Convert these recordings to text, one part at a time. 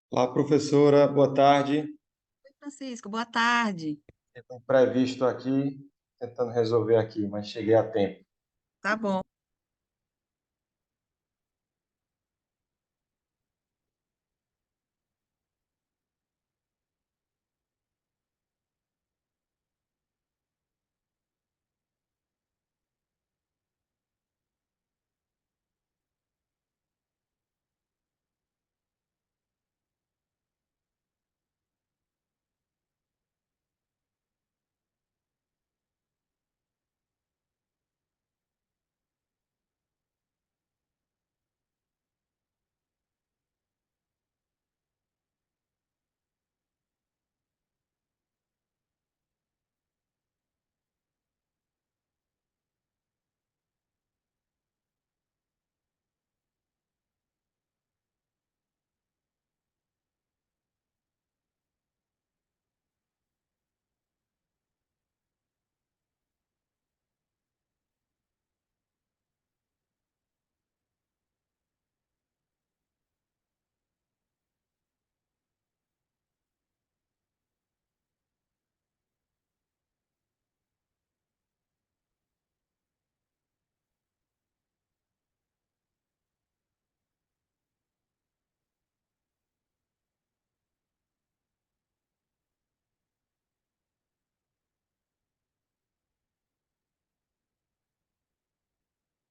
Olá, professora, boa tarde. Oi, Francisco, boa tarde. Tem um imprevisto aqui, tentando resolver aqui, mas cheguei a tempo. Tá bom.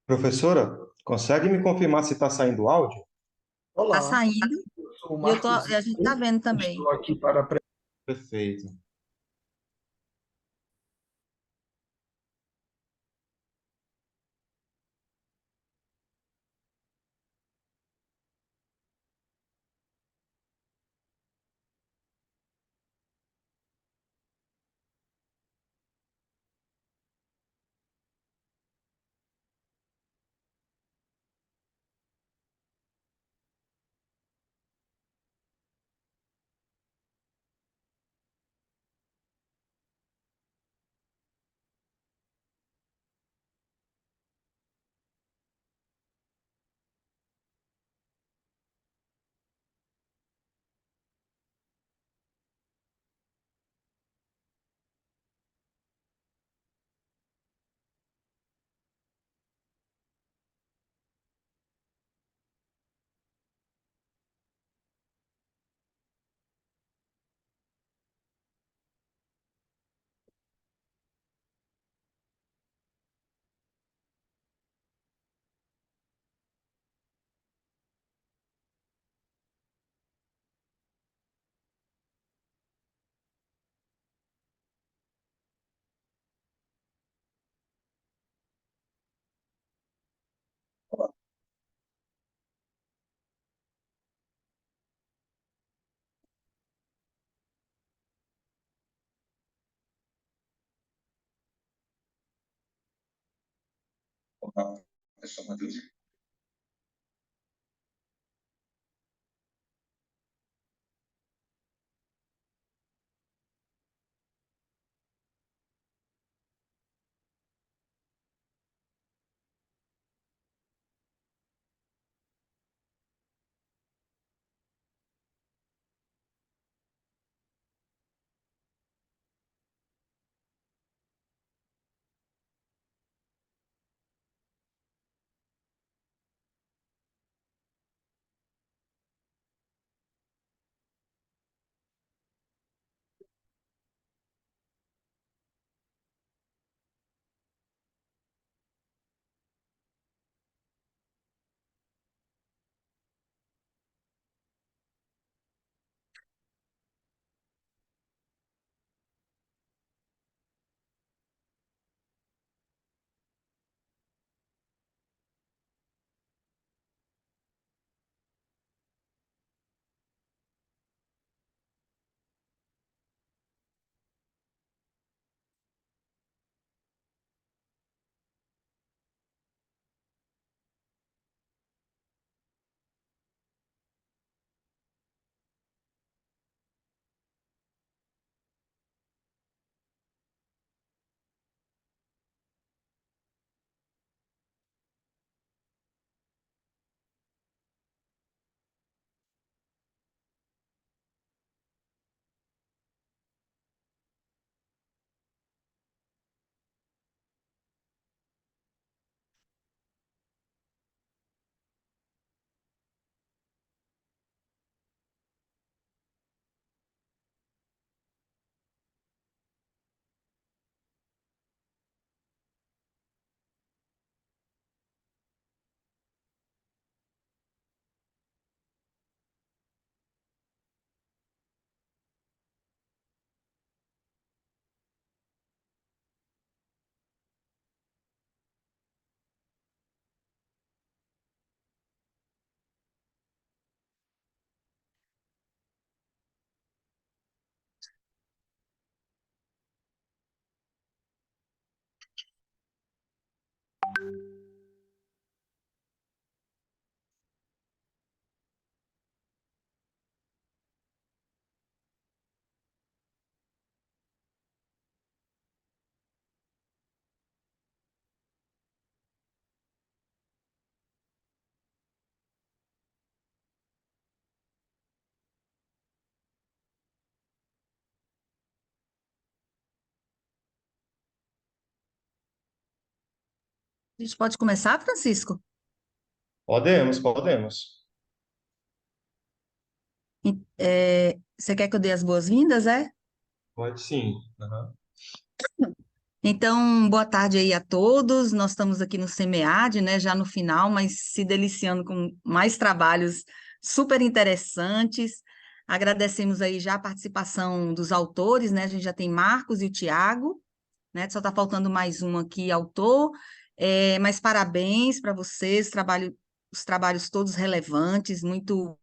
Professora, consegue me confirmar se está saindo o áudio? Tá Olá, saindo eu sou o e Marcos a gente tá Ivo, vendo também. estou aqui para Perfeito. A gente pode começar, Francisco? Podemos, podemos. Você quer que eu dê as boas-vindas, é? Pode sim. Aham. Então, boa tarde aí a todos. Nós estamos aqui no SEMEAD, né, já no final, mas se deliciando com mais trabalhos super interessantes. Agradecemos aí já a participação dos autores, né? A gente já tem Marcos e o Tiago, né? Só está faltando mais um aqui, autor. Mas parabéns para vocês, os trabalhos todos relevantes, muito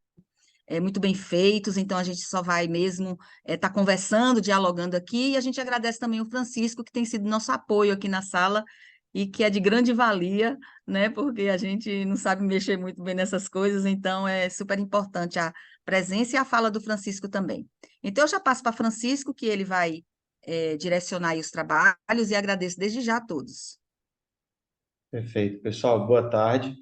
bem feitos, então a gente só vai mesmo estar conversando, dialogando aqui, e a gente agradece também o Francisco, que tem sido nosso apoio aqui na sala, e que é de grande valia, né, porque a gente não sabe mexer muito bem nessas coisas, então é super importante a presença e a fala do Francisco também. Então eu já passo para Francisco, que ele vai direcionar aí os trabalhos, e agradeço desde já a todos. Perfeito. Pessoal, boa tarde.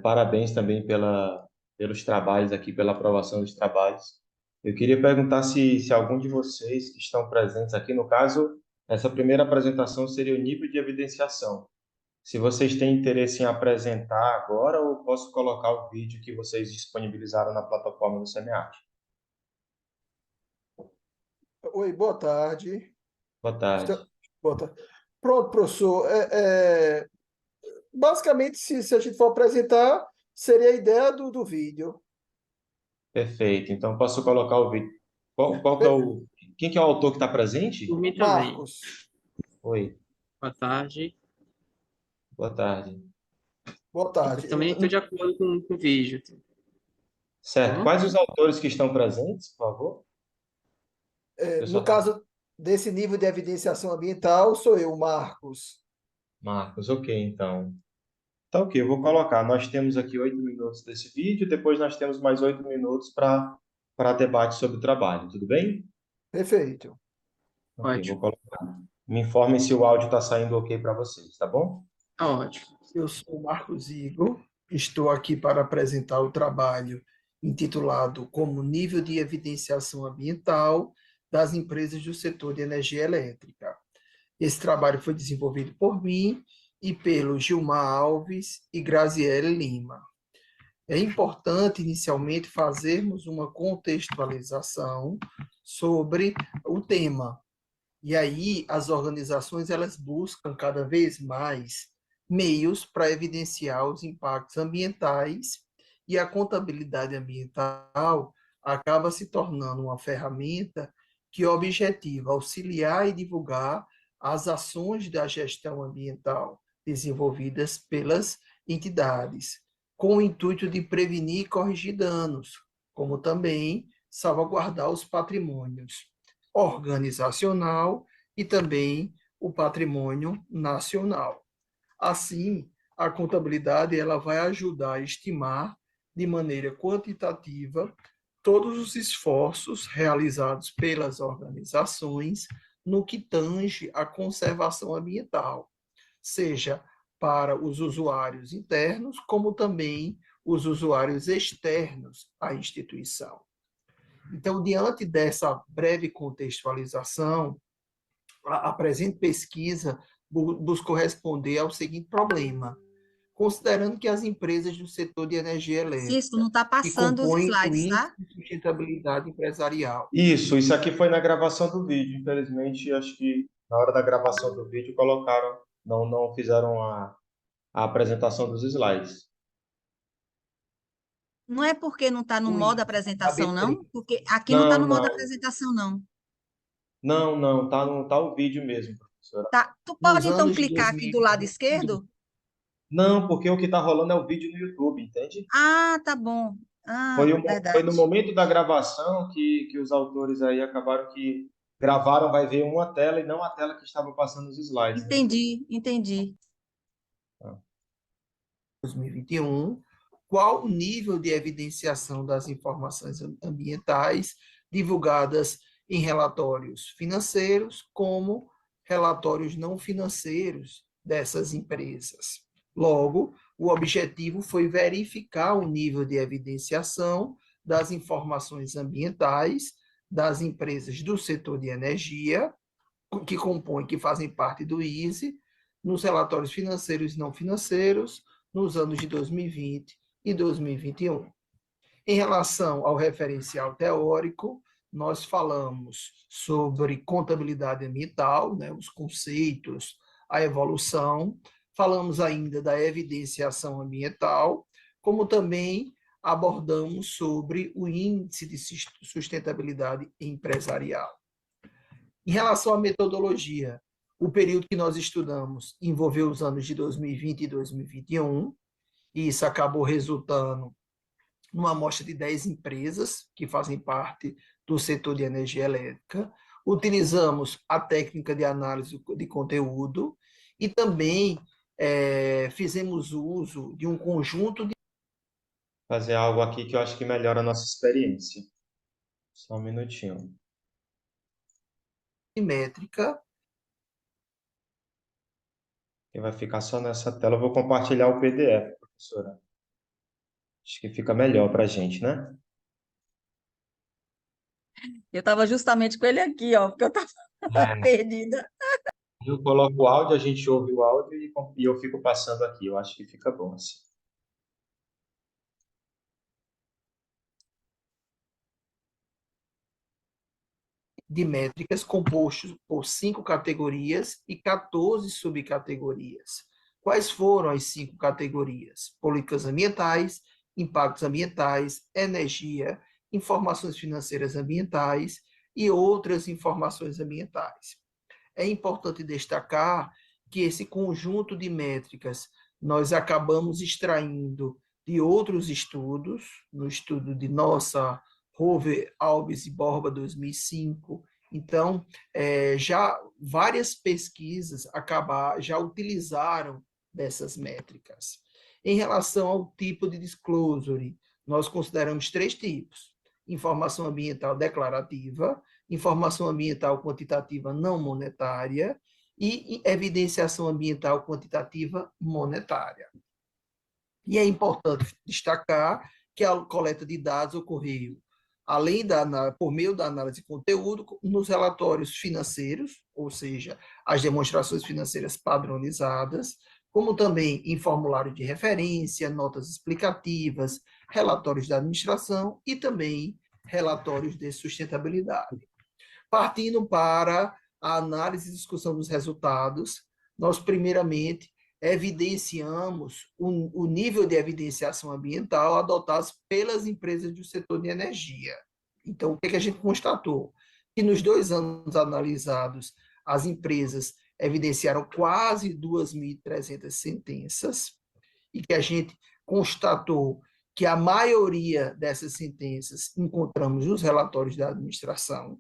Parabéns também pelos trabalhos aqui, pela aprovação dos trabalhos. Eu queria perguntar se algum de vocês que estão presentes aqui, no caso, essa primeira apresentação seria o nível de evidenciação. Se vocês têm interesse em apresentar agora, ou posso colocar o vídeo que vocês disponibilizaram na plataforma do SEMEAT. Oi, boa tarde. Boa tarde. Boa tarde. Pronto, professor. Basicamente, se a gente for apresentar, seria a ideia do vídeo. Perfeito. Então, posso colocar o vídeo. Qual que é o... Quem que é o autor que está presente? Por mim também. Marcos, Oi, Boa tarde. boa tarde. boa tarde. Também estou de acordo com o vídeo. Certo. Bom? Quais os autores que estão presentes, por favor? No Pessoal, caso desse nível de evidenciação ambiental, sou eu, Marcos. Marcos, ok, então. Tá ok, eu vou colocar. Nós temos aqui 8 minutos desse vídeo, depois nós temos mais 8 minutos para debate sobre o trabalho, tudo bem? Perfeito. Ok, vou Ótimo. colocar. Me informem se o áudio está saindo ok para vocês, tá bom? Tá ótimo. Eu sou Marcos Igor, estou aqui para apresentar o trabalho intitulado Como Nível de Evidenciação Ambiental das Empresas do Setor de Energia Elétrica. Esse trabalho foi desenvolvido por mim e pelo Gilmar Alves e Graziele Lima. É importante, inicialmente, fazermos uma contextualização sobre o tema. E aí, as organizações elas buscam cada vez mais meios para evidenciar os impactos ambientais, e a contabilidade ambiental acaba se tornando uma ferramenta que objetiva auxiliar e divulgar as ações da gestão ambiental desenvolvidas pelas entidades, com o intuito de prevenir e corrigir danos, como também salvaguardar os patrimônios organizacional e também o patrimônio nacional. Assim, a contabilidade ela vai ajudar a estimar de maneira quantitativa todos os esforços realizados pelas organizações no que tange à conservação ambiental, seja para os usuários internos, como também os usuários externos à instituição. Então, diante dessa breve contextualização, a presente pesquisa buscou responder ao seguinte problema: considerando que as empresas do setor de energia Francisco, elétrica, não está que passando os compõem o slides, Índice tá? de Sustentabilidade Empresarial. Isso aqui foi na gravação do vídeo. Infelizmente, acho que na hora da gravação do vídeo colocaram, não fizeram a apresentação dos slides. Não é porque não está no O modo índice, a apresentação, não? B3. Porque aqui não está Não, no modo não, apresentação, não. não, tá o vídeo mesmo, professora. Tá? Tu Nos pode então anos de clicar aqui do lado 2021, esquerdo? Não, porque o que está rolando é o vídeo no YouTube, entende? Ah, tá bom. Ah, Foi no verdade. momento da gravação que os autores aí acabaram que gravaram, vai ver uma tela e não a tela que estava passando os slides, né? Entendi, entendi. 2021, qual o nível de evidenciação das informações ambientais divulgadas em relatórios financeiros, como relatórios não financeiros dessas empresas. Logo, o objetivo foi verificar o nível de evidenciação das informações ambientais das empresas do setor de energia, que fazem parte do ISE, nos relatórios financeiros e não financeiros, nos anos de 2020 e 2021. Em relação ao referencial teórico, nós falamos sobre contabilidade ambiental, né, os conceitos, a evolução, falamos ainda da evidenciação ambiental, como também abordamos sobre o índice de sustentabilidade empresarial. Em relação à metodologia, o período que nós estudamos envolveu os anos de 2020 e 2021, e isso acabou resultando numa amostra de 10 empresas que fazem parte do setor de energia elétrica. Utilizamos a técnica de análise de conteúdo e também fizemos uso de um conjunto de Fazer algo aqui que eu acho que melhora a nossa experiência. Só um minutinho. métrica. Que vai ficar só nessa tela. Eu vou compartilhar o PDF, professora. Acho que fica melhor para a gente, né? Eu estava justamente com ele aqui, ó, porque eu estava perdida. Eu coloco o áudio, a gente ouve o áudio e eu fico passando aqui. Eu acho que fica bom assim. De métricas compostos por 5 categorias e 14 subcategorias. Quais foram as 5 categorias? Políticas ambientais, impactos ambientais, energia, informações financeiras ambientais e outras informações ambientais. É importante destacar que esse conjunto de métricas nós acabamos extraindo de outros estudos, no estudo de nossa Rover, Alves e Borba 2005. Então, já várias pesquisas já utilizaram dessas métricas. Em relação ao tipo de disclosure, nós consideramos 3 tipos: informação ambiental declarativa, informação ambiental quantitativa não monetária e evidenciação ambiental quantitativa monetária. E é importante destacar que a coleta de dados ocorreu, além por meio da análise de conteúdo, nos relatórios financeiros, ou seja, as demonstrações financeiras padronizadas, como também em formulário de referência, notas explicativas, relatórios da administração e também relatórios de sustentabilidade. Partindo para a análise e discussão dos resultados, nós, primeiramente, evidenciamos o nível de evidenciação ambiental adotados pelas empresas do setor de energia. Então, o que a gente constatou? Que nos 2 anos analisados, as empresas evidenciaram quase 2.300 sentenças e que a gente constatou que a maioria dessas sentenças encontramos nos relatórios da administração.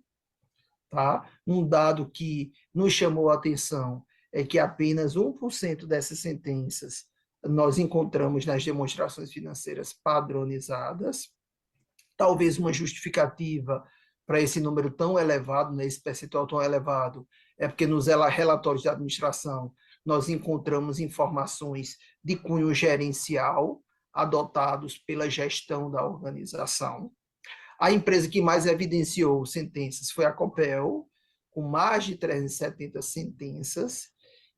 Tá? Um dado que nos chamou a atenção é que apenas 1% dessas sentenças nós encontramos nas demonstrações financeiras padronizadas. Talvez uma justificativa para esse número tão elevado, né, esse percentual tão elevado, é porque nos relatórios da administração nós encontramos informações de cunho gerencial adotados pela gestão da organização. A empresa que mais evidenciou sentenças foi a Copel, com mais de 370 sentenças,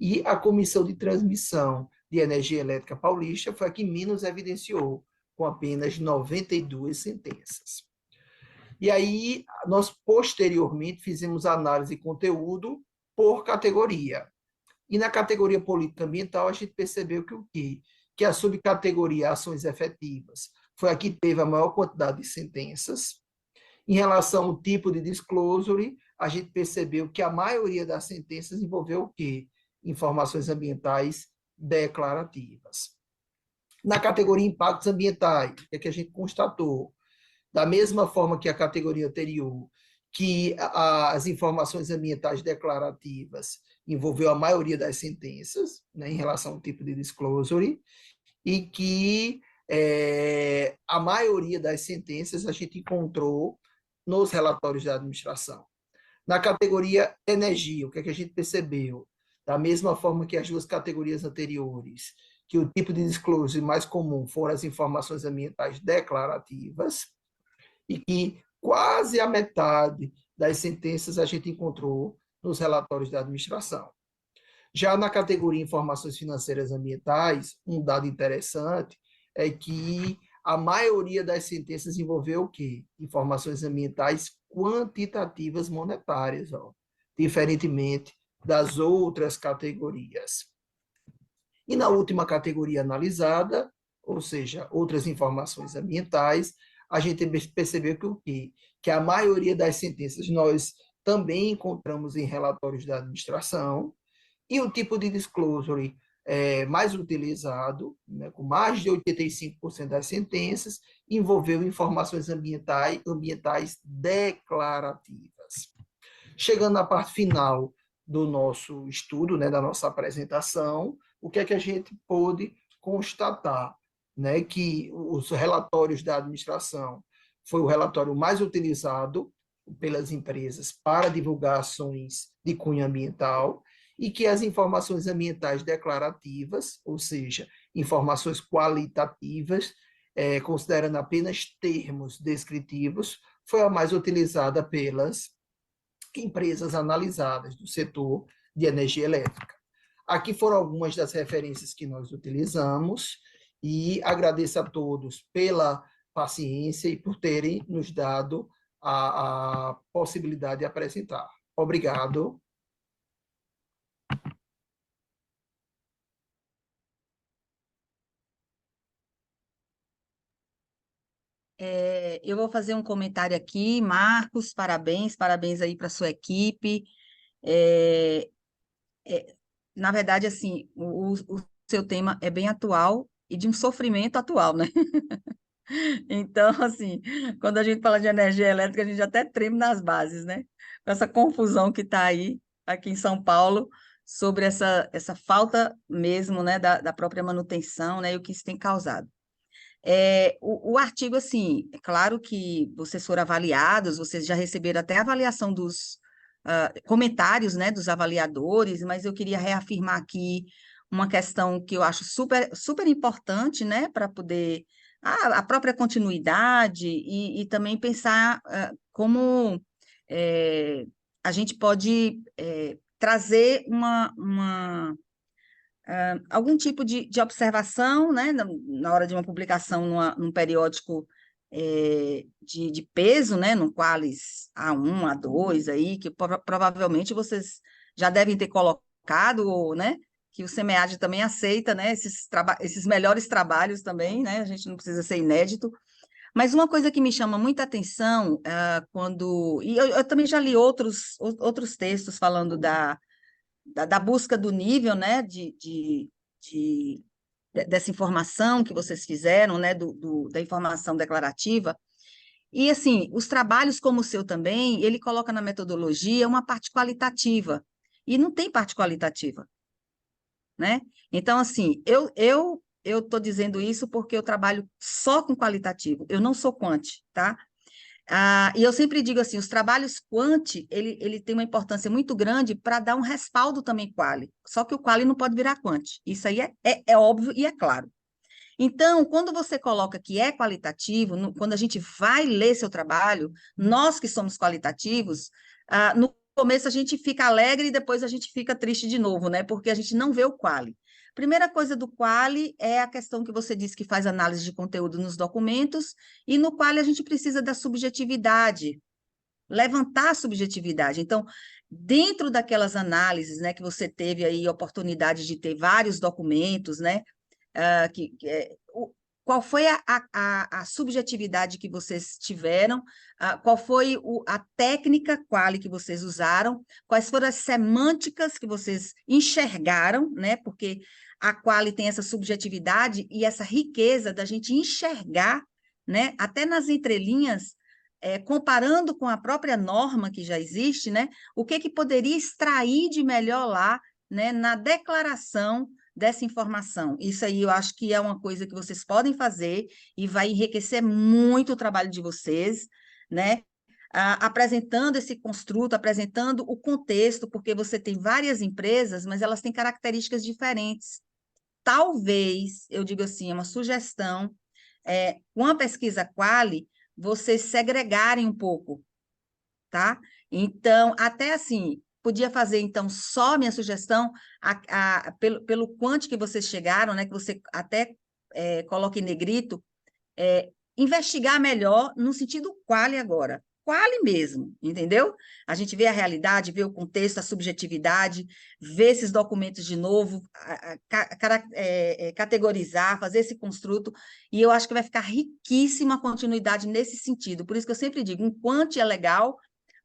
e a Comissão de Transmissão de Energia Elétrica Paulista foi a que menos evidenciou, com apenas 92 sentenças. E aí, nós posteriormente fizemos análise de conteúdo por categoria. E na categoria política ambiental, a gente percebeu que o quê? Que a subcategoria ações efetivas foi a que teve a maior quantidade de sentenças. Em relação ao tipo de disclosure, a gente percebeu que a maioria das sentenças envolveu o quê? Informações ambientais declarativas. Na categoria impactos ambientais, o que a gente constatou? Da mesma forma que a categoria anterior, que as informações ambientais declarativas envolveu a maioria das sentenças, né, em relação ao tipo de disclosure, e que a maioria das sentenças a gente encontrou nos relatórios da administração. Na categoria energia, o que a gente percebeu? Da mesma forma que as 2 categorias anteriores, que o tipo de disclosure mais comum foram as informações ambientais declarativas, e que quase a metade das sentenças a gente encontrou nos relatórios da administração. Já na categoria Informações Financeiras Ambientais, um dado interessante é que a maioria das sentenças envolveu o quê? Informações ambientais quantitativas monetárias, ó, diferentemente das outras categorias. E na última categoria analisada, ou seja, outras informações ambientais, a gente percebeu que o quê? Que a maioria das sentenças nós também encontramos em relatórios da administração, e o tipo de disclosure mais utilizado, né, com mais de 85% das sentenças, envolveu informações ambientais declarativas. Chegando na parte final do nosso estudo, né, da nossa apresentação, o que é que a gente pôde constatar? Né, que os relatórios da administração foi o relatório mais utilizado pelas empresas para divulgar ações de cunho ambiental, e que as informações ambientais declarativas, ou seja, informações qualitativas, considerando apenas termos descritivos, foi a mais utilizada pelas empresas analisadas do setor de energia elétrica. Aqui foram algumas das referências que nós utilizamos, e agradeço a todos pela paciência e por terem nos dado a possibilidade de apresentar. Obrigado. Eu vou fazer um comentário aqui. Marcos, parabéns, parabéns aí para a sua equipe. É, na verdade, assim, o seu tema é bem atual e de um sofrimento atual, né? Então, assim, quando a gente fala de energia elétrica, a gente até treme nas bases, né? Com essa confusão que está aí, aqui em São Paulo, sobre essa falta mesmo, né, da própria manutenção, né, e o que isso tem causado. O artigo, assim, é claro que vocês foram avaliados, vocês já receberam até a avaliação dos comentários, né, dos avaliadores, mas eu queria reafirmar aqui uma questão que eu acho super, super importante, né, para poder a própria continuidade e também pensar como a gente pode trazer algum tipo de observação, né, na hora de uma publicação num periódico de peso, né, no Qualis A1, A2, aí, que provavelmente vocês já devem ter colocado, né, que o SEMEAD também aceita, né, esses melhores trabalhos também, né, a gente não precisa ser inédito. Mas uma coisa que me chama muita atenção, e eu também já li outros textos falando da busca do nível, né, dessa informação que vocês fizeram, né, da informação declarativa. E, assim, os trabalhos como o seu também, ele coloca na metodologia uma parte qualitativa, e não tem parte qualitativa, né? Então, assim, eu estou dizendo isso porque eu trabalho só com qualitativo, eu não sou quant, tá? E eu sempre digo assim, os trabalhos quant, ele tem uma importância muito grande para dar um respaldo também quali, só que o quali não pode virar quant, isso aí é óbvio e é claro. Então, quando você coloca que é qualitativo, quando a gente vai ler seu trabalho, nós que somos qualitativos, no começo a gente fica alegre e depois a gente fica triste de novo, né? Porque a gente não vê o quali. Primeira coisa do quali é a questão que você disse que faz análise de conteúdo nos documentos, e no quali a gente precisa da subjetividade, levantar a subjetividade. Então, dentro daquelas análises, né, que você teve aí oportunidade de ter vários documentos, né, qual foi a subjetividade que vocês tiveram, qual foi a técnica quali que vocês usaram, quais foram as semânticas que vocês enxergaram, né? Porque a quali tem essa subjetividade e essa riqueza da gente enxergar, né? Até nas entrelinhas, comparando com a própria norma que já existe, né? O que poderia extrair de melhor lá, né? Na declaração dessa informação. Isso aí eu acho que é uma coisa que vocês podem fazer e vai enriquecer muito o trabalho de vocês, né? Apresentando esse construto, apresentando o contexto, porque você tem várias empresas, mas elas têm características diferentes. Talvez, eu digo assim, é uma sugestão, com a pesquisa Quali, vocês segregarem um pouco, tá? Então, até assim, podia fazer, então, só minha sugestão, pelo quant que vocês chegaram, né, que você até coloca em negrito, investigar melhor no sentido quali agora. Quali mesmo, entendeu? A gente vê a realidade, vê o contexto, a subjetividade, vê esses documentos de novo, categorizar, fazer esse construto, e eu acho que vai ficar riquíssima a continuidade nesse sentido. Por isso que eu sempre digo, um quant é legal,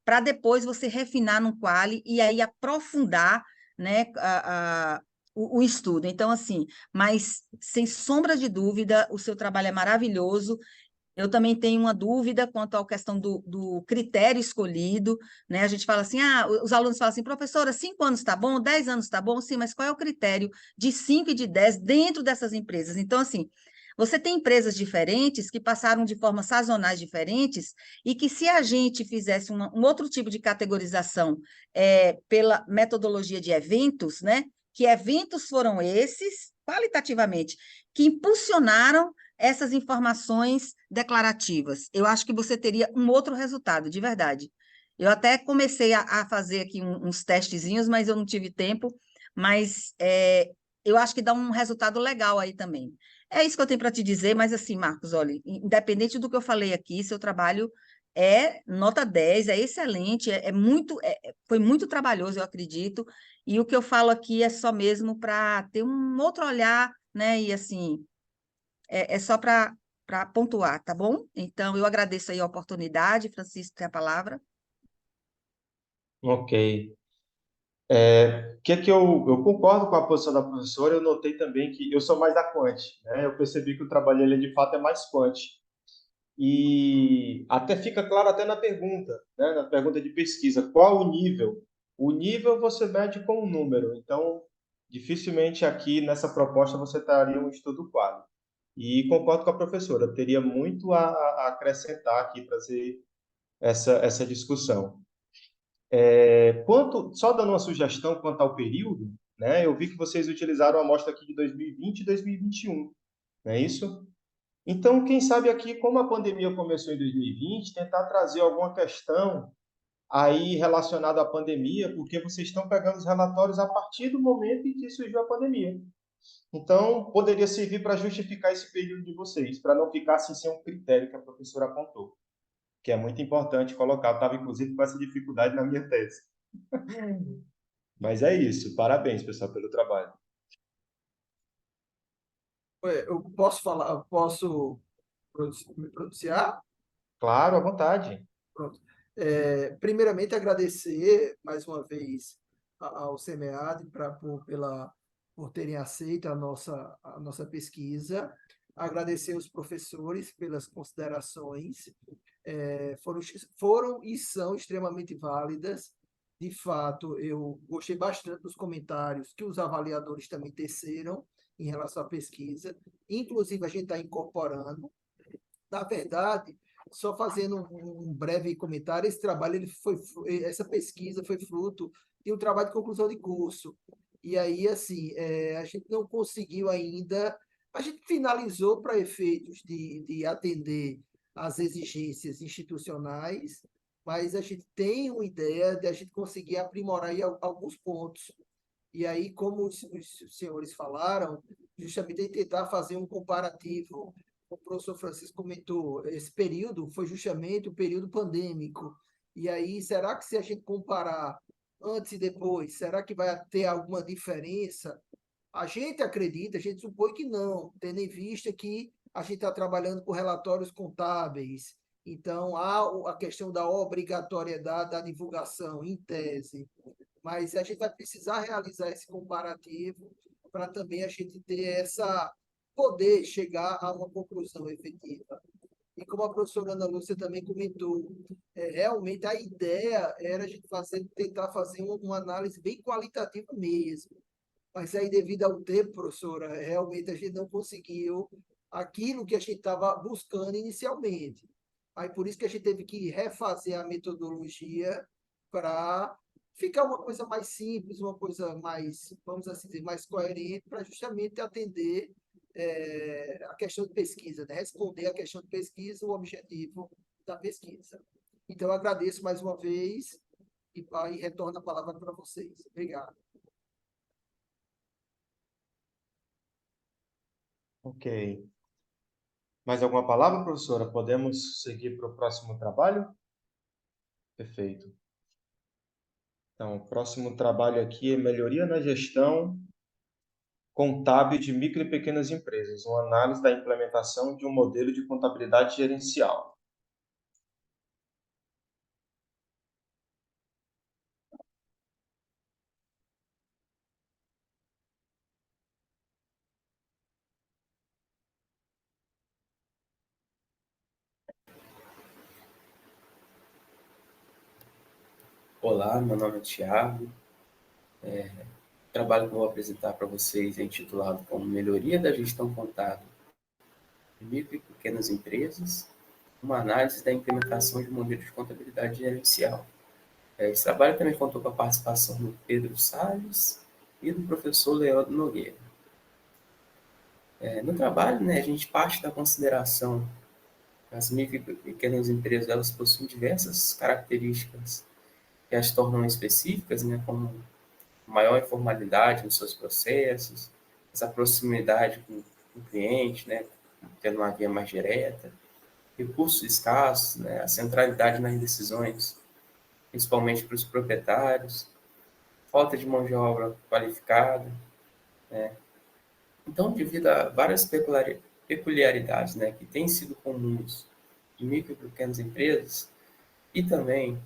para depois você refinar num quali e aí aprofundar, né, o estudo. Então, assim, mas sem sombra de dúvida, o seu trabalho é maravilhoso. Eu também tenho uma dúvida quanto à questão do critério escolhido, né? A gente fala assim, os alunos falam assim, professora, 5 anos está bom, 10 anos está bom? Sim, mas qual é o critério de 5 e de 10 dentro dessas empresas? Então, assim, você tem empresas diferentes que passaram de formas sazonais diferentes e que se a gente fizesse um outro tipo de categorização pela metodologia de eventos, né? Que eventos foram esses, qualitativamente, que impulsionaram essas informações declarativas. Eu acho que você teria um outro resultado, de verdade. Eu até comecei a fazer aqui uns testezinhos, mas eu não tive tempo, mas eu acho que dá um resultado legal aí também. É isso que eu tenho para te dizer, mas assim, Marcos, olha, independente do que eu falei aqui, seu trabalho é nota 10, é excelente, foi muito trabalhoso, eu acredito, e o que eu falo aqui é só mesmo para ter um outro olhar, né, e assim, é só para pontuar, tá bom? Então, eu agradeço aí a oportunidade, Francisco, tem a palavra. Ok. Que eu concordo com a posição da professora, eu notei também que eu sou mais da quant, né? Eu percebi que o trabalho ele de fato é mais quant. E até fica claro até na pergunta, né? Na pergunta de pesquisa, qual o nível? O nível você mede com um número, então dificilmente aqui nessa proposta você teria um estudo quadro. E concordo com a professora, teria muito a acrescentar aqui, trazer essa discussão. Só dando uma sugestão quanto ao período, né? Eu vi que vocês utilizaram a amostra aqui de 2020 e 2021, não é isso? Então, quem sabe aqui, como a pandemia começou em 2020, tentar trazer alguma questão aí relacionada à pandemia, porque vocês estão pegando os relatórios a partir do momento em que surgiu a pandemia. Então, poderia servir para justificar esse período de vocês, para não ficar assim sem um critério que a professora apontou, que é muito importante colocar. Eu estava, inclusive, com essa dificuldade na minha tese. Mas é isso. Parabéns, pessoal, pelo trabalho. Eu posso falar, posso me pronunciar? Claro, à vontade. Pronto. Primeiramente, agradecer mais uma vez ao SEMEAD por terem aceito a nossa pesquisa. Agradecer aos professores pelas considerações. Foram e são extremamente válidas. De fato, eu gostei bastante dos comentários que os avaliadores também teceram em relação à pesquisa. Inclusive, a gente está incorporando. Na verdade, só fazendo um breve comentário, essa pesquisa foi fruto de um trabalho de conclusão de curso. E aí, assim, a gente não conseguiu ainda, a gente finalizou para efeitos de atender às exigências institucionais, mas a gente tem uma ideia de a gente conseguir aprimorar aí alguns pontos. E aí, como os senhores falaram, justamente em tentar fazer um comparativo, o professor Francisco comentou, esse período foi justamente o período pandêmico. E aí, será que se a gente comparar antes e depois, será que vai ter alguma diferença? A gente acredita, a gente supõe que não, tendo em vista que a gente está trabalhando com relatórios contábeis, então há a questão da obrigatoriedade da divulgação, em tese, mas a gente vai precisar realizar esse comparativo para também a gente ter poder chegar a uma conclusão efetiva. E como a professora Ana Lúcia também comentou, realmente a ideia era a gente tentar fazer uma análise bem qualitativa mesmo. Mas aí, devido ao tempo, professora, realmente a gente não conseguiu aquilo que a gente estava buscando inicialmente. Aí, por isso que a gente teve que refazer a metodologia para ficar uma coisa mais simples, uma coisa mais, vamos assim dizer, mais coerente, para justamente atender a questão de pesquisa, né? Responder a questão de pesquisa, o objetivo da pesquisa. Então, eu agradeço mais uma vez e pai, retorno a palavra para vocês. Obrigado. Ok. Mais alguma palavra, professora? Podemos seguir para o próximo trabalho? Perfeito. Então, o próximo trabalho aqui é melhoria na gestão contábil de micro e pequenas empresas, uma análise da implementação de um modelo de contabilidade gerencial. Olá, meu nome é Thiago. O trabalho que eu vou apresentar para vocês é intitulado como Melhoria da Gestão Contábil de Micro e Pequenas Empresas, uma análise da implementação de modelo de contabilidade gerencial. Esse trabalho também contou com a participação do Pedro Salles e do professor Leandro Nogueira. No trabalho, né, a gente parte da consideração que as micro e pequenas empresas elas possuem diversas características que as tornam específicas, né, como maior informalidade nos seus processos, essa proximidade com o cliente, né, tendo uma via mais direta, recursos escassos, né, a centralidade nas decisões, principalmente para os proprietários, falta de mão de obra qualificada. Então, devido a várias peculiaridades, né, que têm sido comuns em micro e pequenas empresas, e também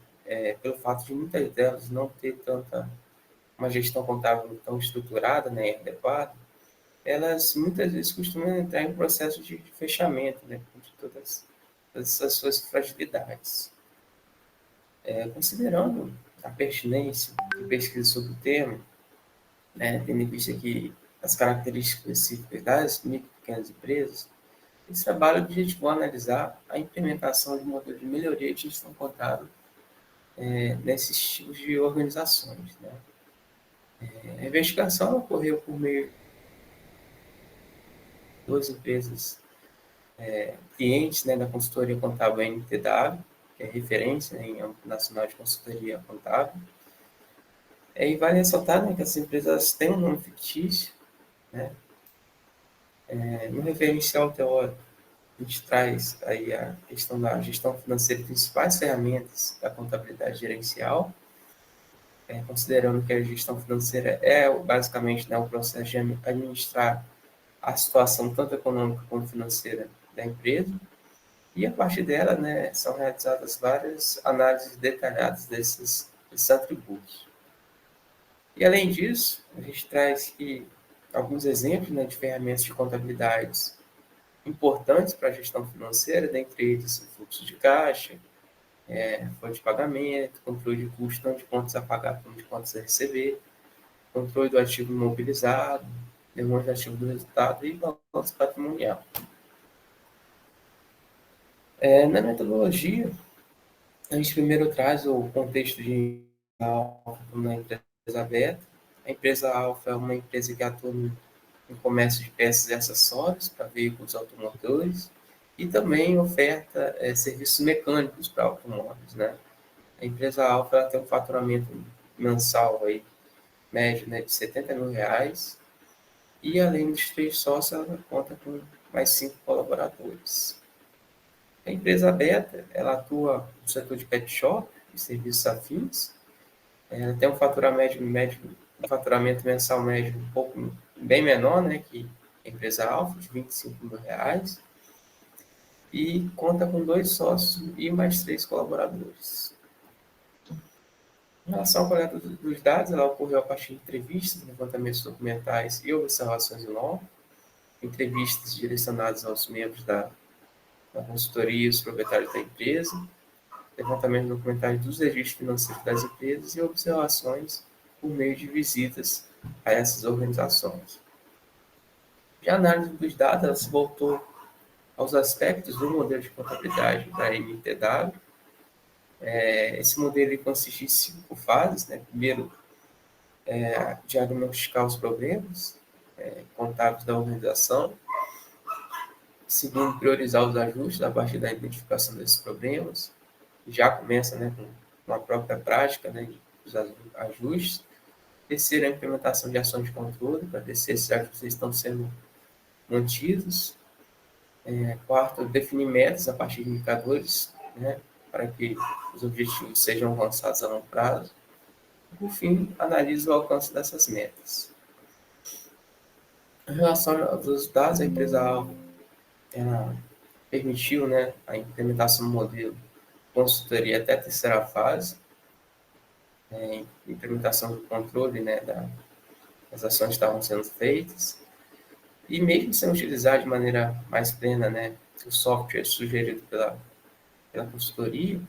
pelo fato de muitas delas não ter tanta uma gestão contábil tão estruturada, né, e adequada, elas muitas vezes costumam entrar em processo de fechamento, né, de todas as suas fragilidades. Considerando a pertinência de pesquisa sobre o tema, né, tendo em vista que as características específicas das micro e pequenas empresas, esse trabalho objetivou analisar a implementação de modelo de melhoria de gestão contábil nesses tipos de organizações. Né. A investigação ocorreu por meio de duas empresas clientes, né, da consultoria contábil NTW, que é referência, né, em âmbito nacional de consultoria contábil. E vale ressaltar, né, que as empresas têm um nome fictício, né. No referencial teórico, a gente traz aí a questão da gestão financeira e principais ferramentas da contabilidade gerencial, considerando que a gestão financeira é basicamente, né, o processo de administrar a situação tanto econômica como financeira da empresa. E a partir dela, né, são realizadas várias análises detalhadas desses atributos. E além disso, a gente traz aqui alguns exemplos, né, de ferramentas de contabilidade importantes para a gestão financeira, dentre eles o fluxo de caixa, folha de pagamento, controle de custos, tanto de contas a pagar como de contas a receber, controle do ativo imobilizado, demonstrativo do resultado e balanço patrimonial. Na metodologia, a gente primeiro traz o contexto de uma empresa aberta. A empresa Alfa é uma empresa que atua no comércio de peças e acessórios para veículos automotores e também oferta serviços mecânicos para automóveis. Né? A empresa Alfa ela tem um faturamento mensal aí, médio, né, de R$ 70.000 e além dos 3 sócios, ela conta com mais 5 colaboradores. A empresa Beta, ela atua no setor de pet shop e serviços afins. Ela tem um faturamento mensal médio um pouco bem menor, né, que a empresa Alfa, de R$ 25.000. E conta com 2 sócios e mais 3 colaboradores. Em relação à coleta dos dados, ela ocorreu a partir de entrevistas, levantamentos documentais e observações em loco, entrevistas direcionadas aos membros da consultoria e os proprietários da empresa, levantamento documental dos registros financeiros das empresas e observações por meio de visitas a essas organizações. Já a análise dos dados ela se voltou aos aspectos do modelo de contabilidade da MTW. Esse modelo consiste em 5 fases. Né? Primeiro, diagnosticar os problemas contábeis da organização. Segundo, priorizar os ajustes a partir da identificação desses problemas. Já começa, né, com uma própria prática, né, os ajustes. Terceiro, a implementação de ações de controle, para ver se esses ajustes estão sendo mantidos. Quarto, definir metas a partir de indicadores, né, para que os objetivos sejam alcançados a longo prazo. E, por fim, analisa o alcance dessas metas. Em relação aos resultados, a empresa-alvo permitiu, né, a implementação do modelo consultoria até a terceira fase, implementação do controle, né, das ações que estavam sendo feitas, e mesmo sem utilizar de maneira mais plena, né, o software sugerido pela consultoria,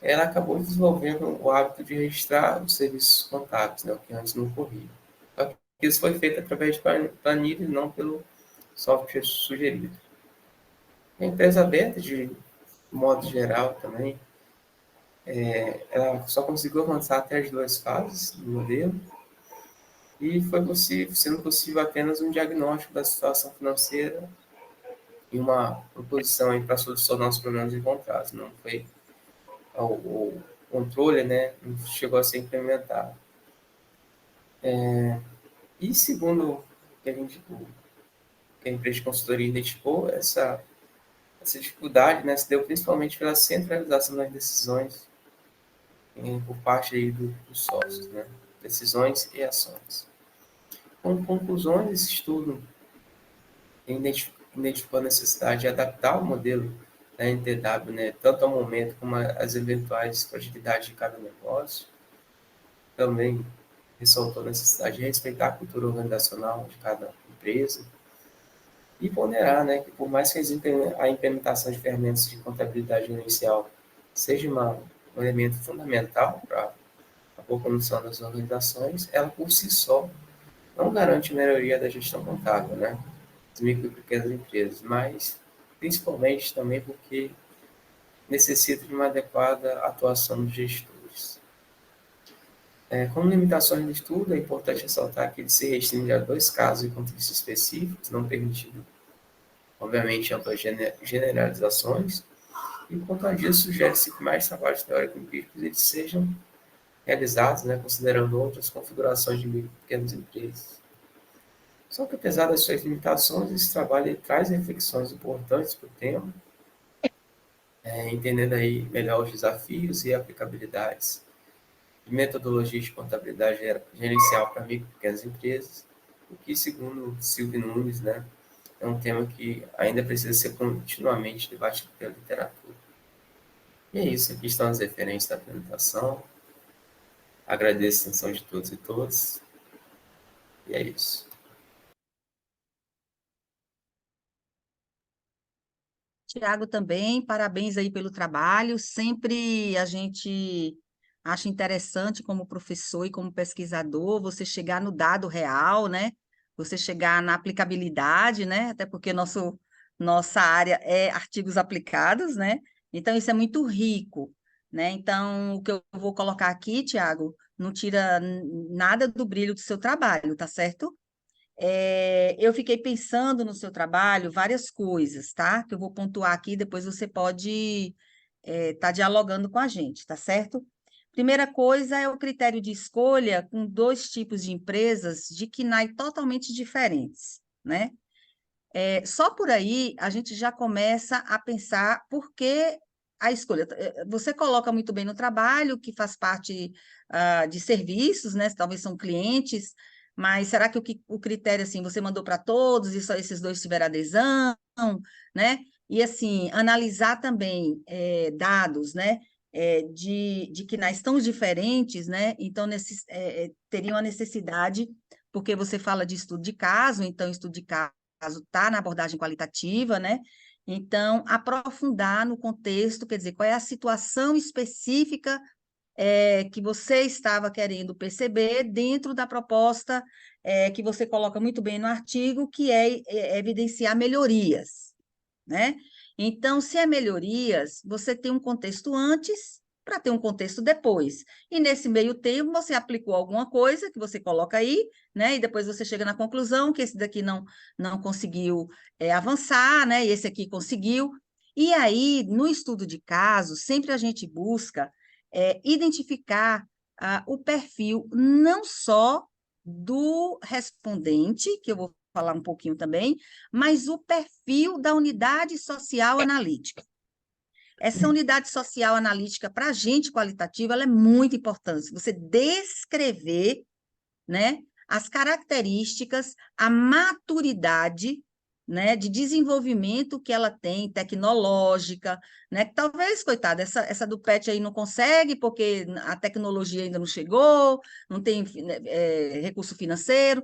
ela acabou desenvolvendo o hábito de registrar os serviços contábeis, né, o que antes não ocorria. Só que isso foi feito através de planilha e não pelo software sugerido. A empresa aberta, de modo geral também, ela só conseguiu avançar até as 2 fases do modelo, e foi sendo possível apenas um diagnóstico da situação financeira e uma proposição para solucionar os problemas encontrados. Não foi o controle, né, não chegou a ser implementado. E segundo o que a empresa de consultoria identificou, essa dificuldade, né, se deu principalmente pela centralização das decisões por parte aí dos sócios, né, decisões e ações. Com conclusões, esse estudo identificou a necessidade de adaptar o modelo da NTW, né, tanto ao momento como às eventuais fragilidades de cada negócio. Também ressaltou a necessidade de respeitar a cultura organizacional de cada empresa e ponderar, né, que por mais que a implementação de ferramentas de contabilidade gerencial seja um elemento fundamental para a boa condução das organizações, ela por si só não garante melhoria da gestão contábil, né, das micro e pequenas empresas, mas principalmente também porque necessita de uma adequada atuação dos gestores. Como limitações do estudo, é importante ressaltar que ele se restringe a 2 casos e contextos específicos, não permitindo, obviamente, amplas generalizações, e quanto a disso, sugere-se que mais trabalhos teórico-empíricos eles sejam realizados, né, considerando outras configurações de micro e pequenas empresas. Só que, apesar das suas limitações, esse trabalho ele traz reflexões importantes para o tema, entendendo aí melhor os desafios e aplicabilidades de metodologias de contabilidade gerencial para micro e pequenas empresas, o que, segundo Silvio Nunes, né, é um tema que ainda precisa ser continuamente debatido pela literatura. E é isso, aqui estão as referências da apresentação. Agradeço a atenção de todos e todas. E é isso. Tiago também, parabéns aí pelo trabalho. Sempre a gente acha interessante como professor e como pesquisador você chegar no dado real, né? Você chegar na aplicabilidade, né? Até porque nossa área é artigos aplicados, né? Então isso é muito rico, né? Então o que eu vou colocar aqui, Tiago, não tira nada do brilho do seu trabalho, tá certo? Eu fiquei pensando no seu trabalho várias coisas, tá? Que eu vou pontuar aqui, depois você pode estar dialogando com a gente, tá certo? Primeira coisa é o critério de escolha com 2 tipos de empresas de KNAI totalmente diferentes, né? Só por aí a gente já começa a pensar por que a escolha. Você coloca muito bem no trabalho, que faz parte de serviços, né? Talvez são clientes, mas será que o critério, assim, você mandou para todos e só esses 2 tiveram adesão, né? E, assim, analisar também dados, né? De que nós estamos diferentes, né? Então, teria uma necessidade, porque você fala de estudo de caso, então, estudo de caso está na abordagem qualitativa, né? Então, aprofundar no contexto, quer dizer, qual é a situação específica que você estava querendo perceber dentro da proposta que você coloca muito bem no artigo, que é evidenciar melhorias, né? Então, se é melhorias, você tem um contexto antes para ter um contexto depois. E nesse meio tempo, você aplicou alguma coisa que você coloca aí, né? E depois você chega na conclusão que esse daqui não conseguiu avançar, né? E esse aqui conseguiu. E aí, no estudo de caso, sempre a gente busca identificar o perfil não só do respondente, que eu vou falar um pouquinho também, mas o perfil da unidade social analítica. Essa unidade social analítica, para a gente qualitativa, ela é muito importante. Você descrever, né, as características, a maturidade, né, de desenvolvimento que ela tem, tecnológica, né, que talvez, coitada, essa do PET aí não consegue, porque a tecnologia ainda não chegou, não tem recurso financeiro,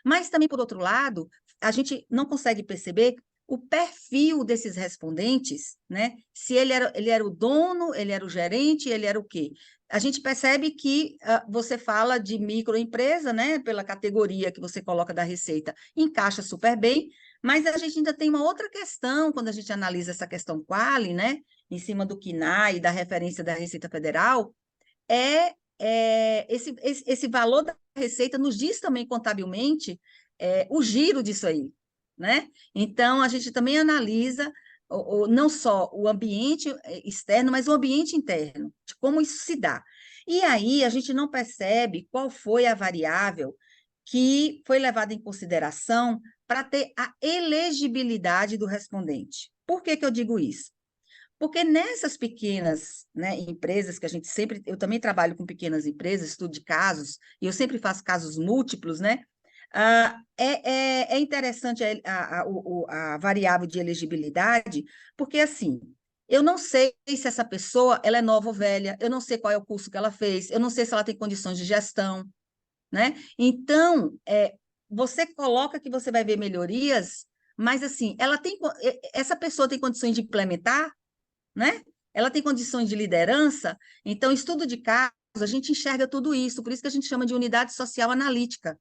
mas também, por outro lado, a gente não consegue perceber o perfil desses respondentes, né? Se ele era o dono, ele era o gerente, ele era o quê? A gente percebe que você fala de microempresa, né? Pela categoria que você coloca da Receita, encaixa super bem, mas a gente ainda tem uma outra questão quando a gente analisa essa questão quali, né? Em cima do KNAI e da referência da Receita Federal, esse valor da receita nos diz também contabilmente o giro disso aí, né? Então, a gente também analisa não só o ambiente externo, mas o ambiente interno, de como isso se dá. E aí, a gente não percebe qual foi a variável que foi levada em consideração para ter a elegibilidade do respondente. Por que que eu digo isso? Porque nessas pequenas, né, empresas que a gente sempre, eu também trabalho com pequenas empresas, estudo de casos, e eu sempre faço casos múltiplos, né? É interessante a variável de elegibilidade, porque assim, eu não sei se essa pessoa ela é nova ou velha, eu não sei qual é o curso que ela fez, eu não sei se ela tem condições de gestão, né? Então, você coloca que você vai ver melhorias, mas assim, essa pessoa tem condições de implementar, né? Ela tem condições de liderança, então, estudo de caso, a gente enxerga tudo isso, por isso que a gente chama de unidade social analítica.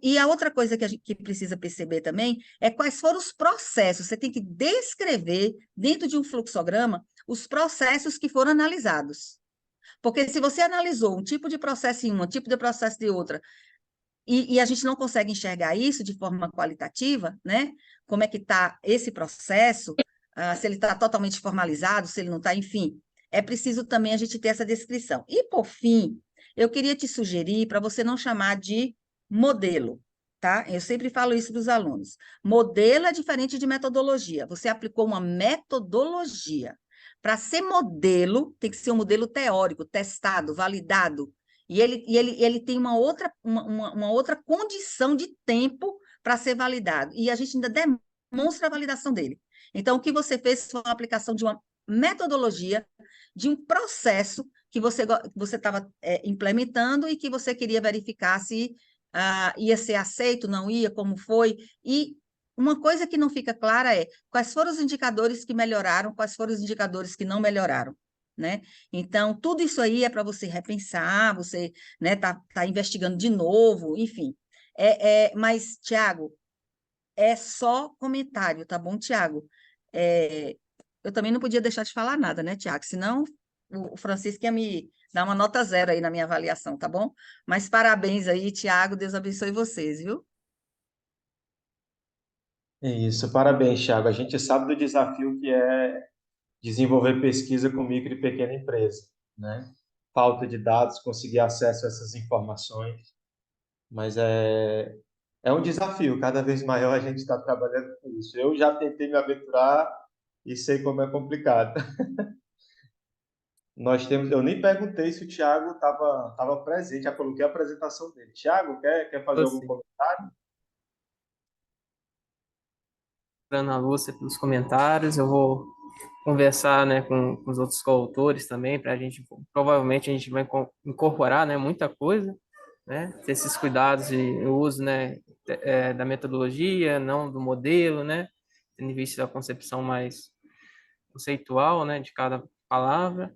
E a outra coisa que a gente que precisa perceber também é quais foram os processos. Você tem que descrever, dentro de um fluxograma, os processos que foram analisados. Porque se você analisou um tipo de processo em uma, um tipo de processo de outra, e a gente não consegue enxergar isso de forma qualitativa, né? Como é que está esse processo, se ele está totalmente formalizado, se ele não está, enfim, é preciso também a gente ter essa descrição. E, por fim, eu queria te sugerir para você não chamar de modelo, tá? Eu sempre falo isso para os alunos. Modelo é diferente de metodologia. Você aplicou uma metodologia. Para ser modelo, tem que ser um modelo teórico, testado, validado, e ele tem uma outra condição de tempo para ser validado. E a gente ainda demonstra a validação dele. Então, o que você fez foi uma aplicação de uma metodologia, de um processo que você estava implementando e que você queria verificar se ia ser aceito, não ia, como foi. E uma coisa que não fica clara é quais foram os indicadores que melhoraram, quais foram os indicadores que não melhoraram, né? Então, tudo isso aí é para você repensar, você, né, tá investigando de novo, enfim. Mas, Tiago, é só comentário, tá bom, Tiago? Eu também não podia deixar de falar nada, né, Tiago? Senão o Francisco ia me dar uma nota 0 aí na minha avaliação, tá bom? Mas parabéns aí, Tiago, Deus abençoe vocês, viu? É isso, parabéns, Thiago. A gente sabe do desafio que é desenvolver pesquisa com micro e pequena empresa, né? Falta de dados, conseguir acesso a essas informações, mas é um desafio, cada vez maior a gente está trabalhando com isso. Eu já tentei me aventurar e sei como é complicado. Eu nem perguntei se o Thiago estava presente, já coloquei a apresentação dele. Thiago, quer fazer algum Você, comentário? dando a luz pelos comentários, eu vou conversar, né, com os outros coautores também, para a gente, provavelmente a gente vai incorporar, né, muita coisa, né, ter esses cuidados e o uso, né, da metodologia, não do modelo, né, tendo em vista a concepção mais conceitual, né, de cada palavra.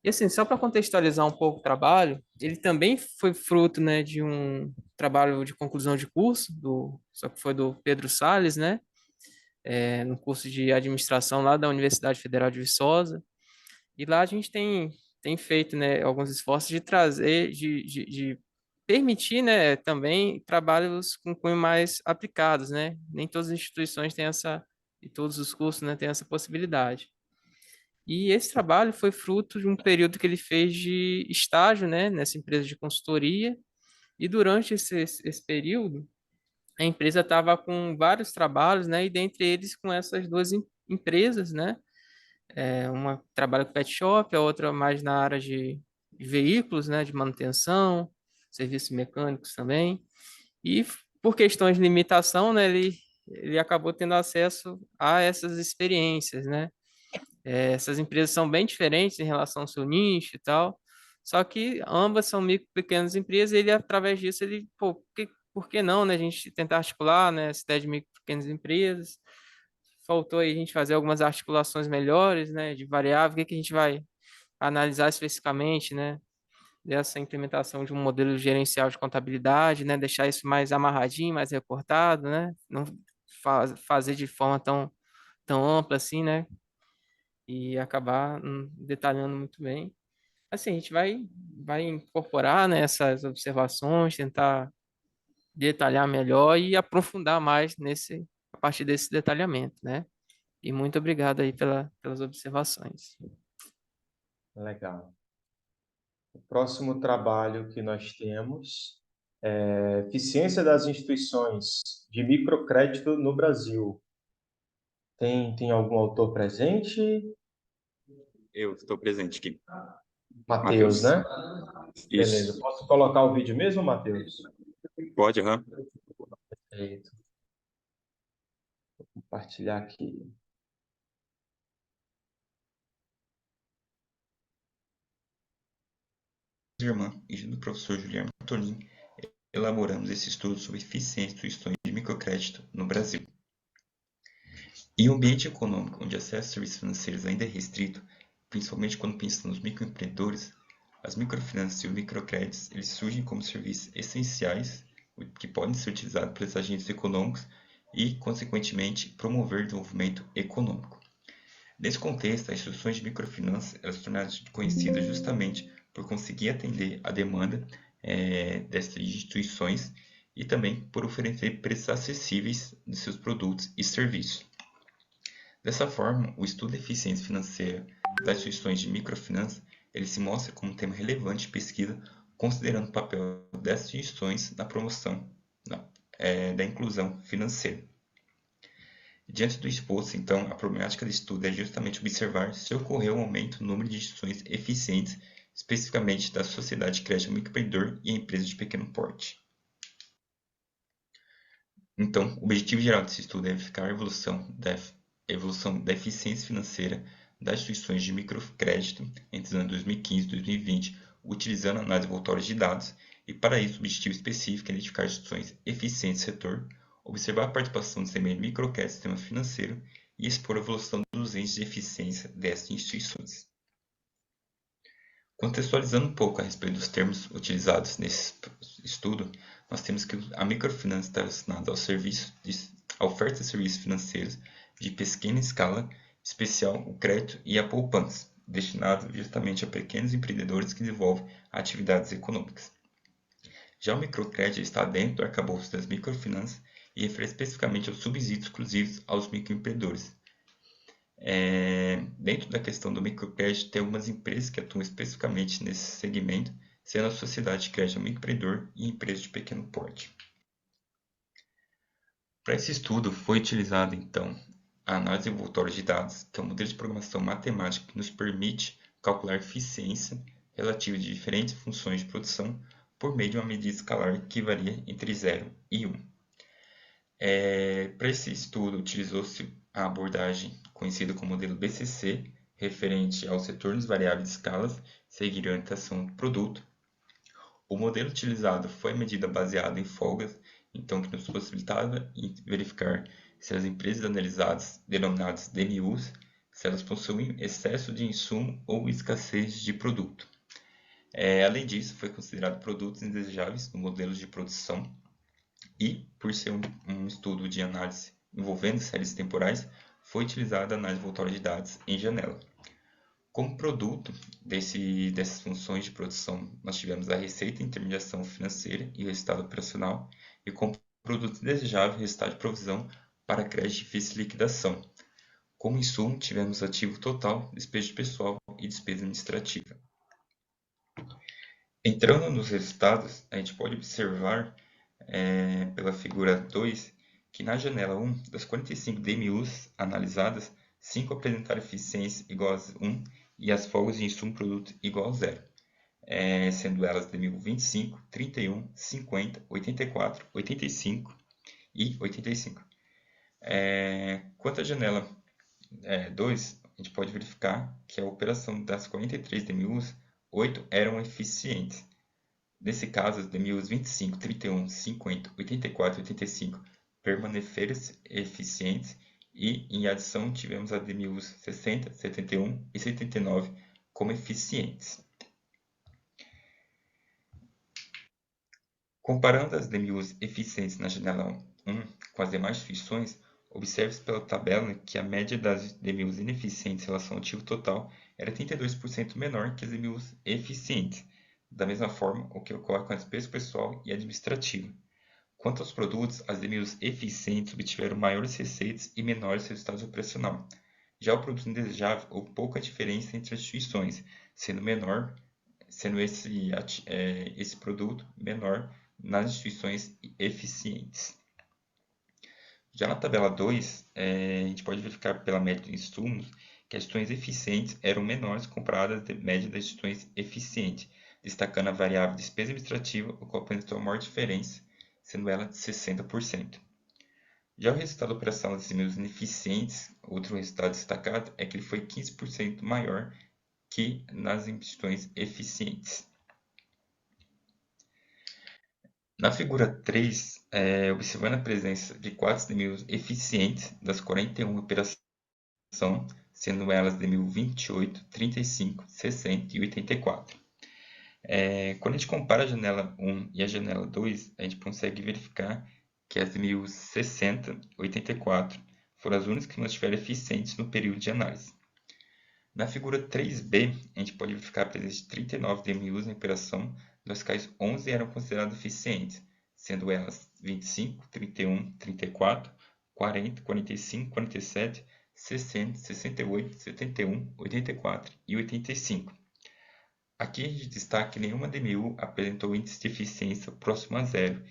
E assim, só para contextualizar um pouco o trabalho, ele também foi fruto, né, de um trabalho de conclusão de curso, só que foi do Pedro Salles, né, no curso de administração lá da Universidade Federal de Viçosa. E lá a gente tem feito, né, alguns esforços de trazer, de permitir, né, também trabalhos com cunho mais aplicados, né? Nem todas as instituições têm essa, e todos os cursos, né, têm essa possibilidade. E esse trabalho foi fruto de um período que ele fez de estágio, né, nessa empresa de consultoria. E durante esse período, a empresa estava com vários trabalhos, né, e dentre eles com essas duas empresas, né, uma trabalha com pet shop, a outra mais na área de veículos, né, de manutenção, serviços mecânicos também. E por questões de limitação, né, ele acabou tendo acesso a essas experiências, né. Essas empresas são bem diferentes em relação ao seu nicho e tal, só que ambas são micro e pequenas empresas, e ele, através disso, ele, pô, por que não, né, a gente tentar articular, né, essa ideia de micro e pequenas empresas. Faltou aí a gente fazer algumas articulações melhores, né, de variável, o que que a gente vai analisar especificamente, né, dessa implementação de um modelo gerencial de contabilidade, né, deixar isso mais amarradinho, mais recortado, né, não fazer de forma tão ampla assim, né, e acabar detalhando muito bem. Assim, a gente vai incorporar, né, essas observações, tentar detalhar melhor e aprofundar mais a partir desse detalhamento, né? E muito obrigado aí pelas observações. Legal. O próximo trabalho que nós temos é Eficiência das instituições de microcrédito no Brasil. Tem algum autor presente? Eu estou presente aqui. Matheus, Matheus. né? Beleza. Isso. Posso colocar o vídeo mesmo, Matheus? Pode, aham. Perfeito. Vou compartilhar aqui. Irmã e do professor Guilherme Tonin, elaboramos esse estudo sobre eficiência de instituições de microcrédito no Brasil. Em um ambiente econômico onde o acesso a serviços financeiros ainda é restrito, principalmente quando pensamos nos microempreendedores, as microfinanças e os microcréditos eles surgem como serviços essenciais que podem ser utilizados pelos agentes econômicos e, consequentemente, promover o desenvolvimento econômico. Nesse contexto, as instituições de microfinanças elas se tornaram conhecidas justamente por conseguir atender a demanda dessas instituições e também por oferecer preços acessíveis de seus produtos e serviços. Dessa forma, o estudo de eficiência financeira das instituições de microfinanças ele se mostra como um tema relevante de pesquisa, considerando o papel dessas instituições na promoção da inclusão financeira. Diante do exposto, então, a problemática do estudo é justamente observar se ocorreu um aumento no número de instituições eficientes, especificamente da sociedade de crédito ao microempreendedor e a empresa de pequeno porte. Então, o objetivo geral desse estudo é verificar a evolução da eficiência financeira das instituições de microcrédito entre os anos 2015 e 2020, utilizando análise voltória de dados, e para isso o objetivo específico é identificar instituições eficientes do setor, observar a participação do segmento de microcrédito no sistema financeiro e expor a evolução dos índices de eficiência dessas instituições. Contextualizando um pouco a respeito dos termos utilizados nesse estudo, nós temos que a microfinança está relacionada à oferta de serviços financeiros de pequena escala, em especial o crédito e a poupança, destinado justamente a pequenos empreendedores que desenvolvem atividades econômicas. Já o microcrédito está dentro do arcabouço das microfinanças e refere especificamente aos subsídios exclusivos aos microempreendedores. Dentro da questão do microcrédito, tem algumas empresas que atuam especificamente nesse segmento, sendo a Sociedade de Crédito ao Microempreendedor e empresas de pequeno porte. Para esse estudo, foi utilizado, então, a análise envoltória de dados, que é um modelo de programação matemática que nos permite calcular a eficiência relativa de diferentes funções de produção por meio de uma medida escalar que varia entre 0 e 1. Para esse estudo, utilizou-se a abordagem conhecida como modelo BCC, referente aos retornos variáveis de escalas, seguir a orientação do produto. O modelo utilizado foi a medida baseada em folgas, então que nos possibilitava verificar se as empresas analisadas, denominadas DNUs, se elas possuem excesso de insumo ou escassez de produto. Além disso, foi considerado produtos indesejáveis no modelo de produção e, por ser um estudo de análise envolvendo séries temporais, foi utilizada a análise voltória de dados em janela. Como produto dessas funções de produção, nós tivemos a receita e intermediação financeira e o resultado operacional, e como produto desejável, o resultado de provisão para crédito difícil de liquidação. Como insumo, tivemos ativo total, despesa pessoal e despesa administrativa. Entrando nos resultados, a gente pode observar pela figura 2 que na janela 1, das 45 DMUs analisadas, 5 apresentaram eficiência igual a 1 e as folgas de insumo produto igual a 0, sendo elas DMU 25, 31, 50, 84, 85 e 85. Quanto à janela 2, a gente pode verificar que a operação das 43 DMUs, 8 eram eficientes. Nesse caso, as DMUs 25, 31, 50, 84 e 85 permaneceram eficientes e, em adição, tivemos as DMUs 60, 71 e 79 como eficientes. Comparando as DMUs eficientes na janela 1 com as demais instituições, observe-se pela tabela que a média das DMUs ineficientes em relação ao ativo total era 32% menor que as DMUs eficientes. Da mesma forma, o que ocorre com a despesa pessoal e administrativa. Quanto aos produtos, as DMUs eficientes obtiveram maiores receitas e menores resultados operacionais. Já o produto indesejável, houve pouca diferença entre as instituições, sendo esse produto menor nas instituições eficientes. Já na tabela 2, a gente pode verificar pela média de insumos que as instituições eficientes eram menores comparadas à média das instituições eficientes, destacando a variável despesa administrativa, o qual apresentou a maior diferença, sendo ela de 60%. Já o resultado operacional das DMUs ineficientes, outro resultado destacado, é que ele foi 15% maior que nas instituições eficientes. Na figura 3, observando a presença de 4 DMUs eficientes das 41 operações, sendo elas DMU 28, 35, 60 e 84. Quando a gente compara a janela 1 e a janela 2, a gente consegue verificar que as DMUs 60 e 84 foram as únicas que não estiveram eficientes no período de análise. Na figura 3b, a gente pode verificar a presença de 39 DMUs em operação, das quais 11 eram consideradas eficientes, sendo elas 25, 31, 34, 40, 45, 47, 60, 68, 71, 84 e 85. Aqui a gente destaca que nenhuma DMU apresentou índice de eficiência próximo a zero,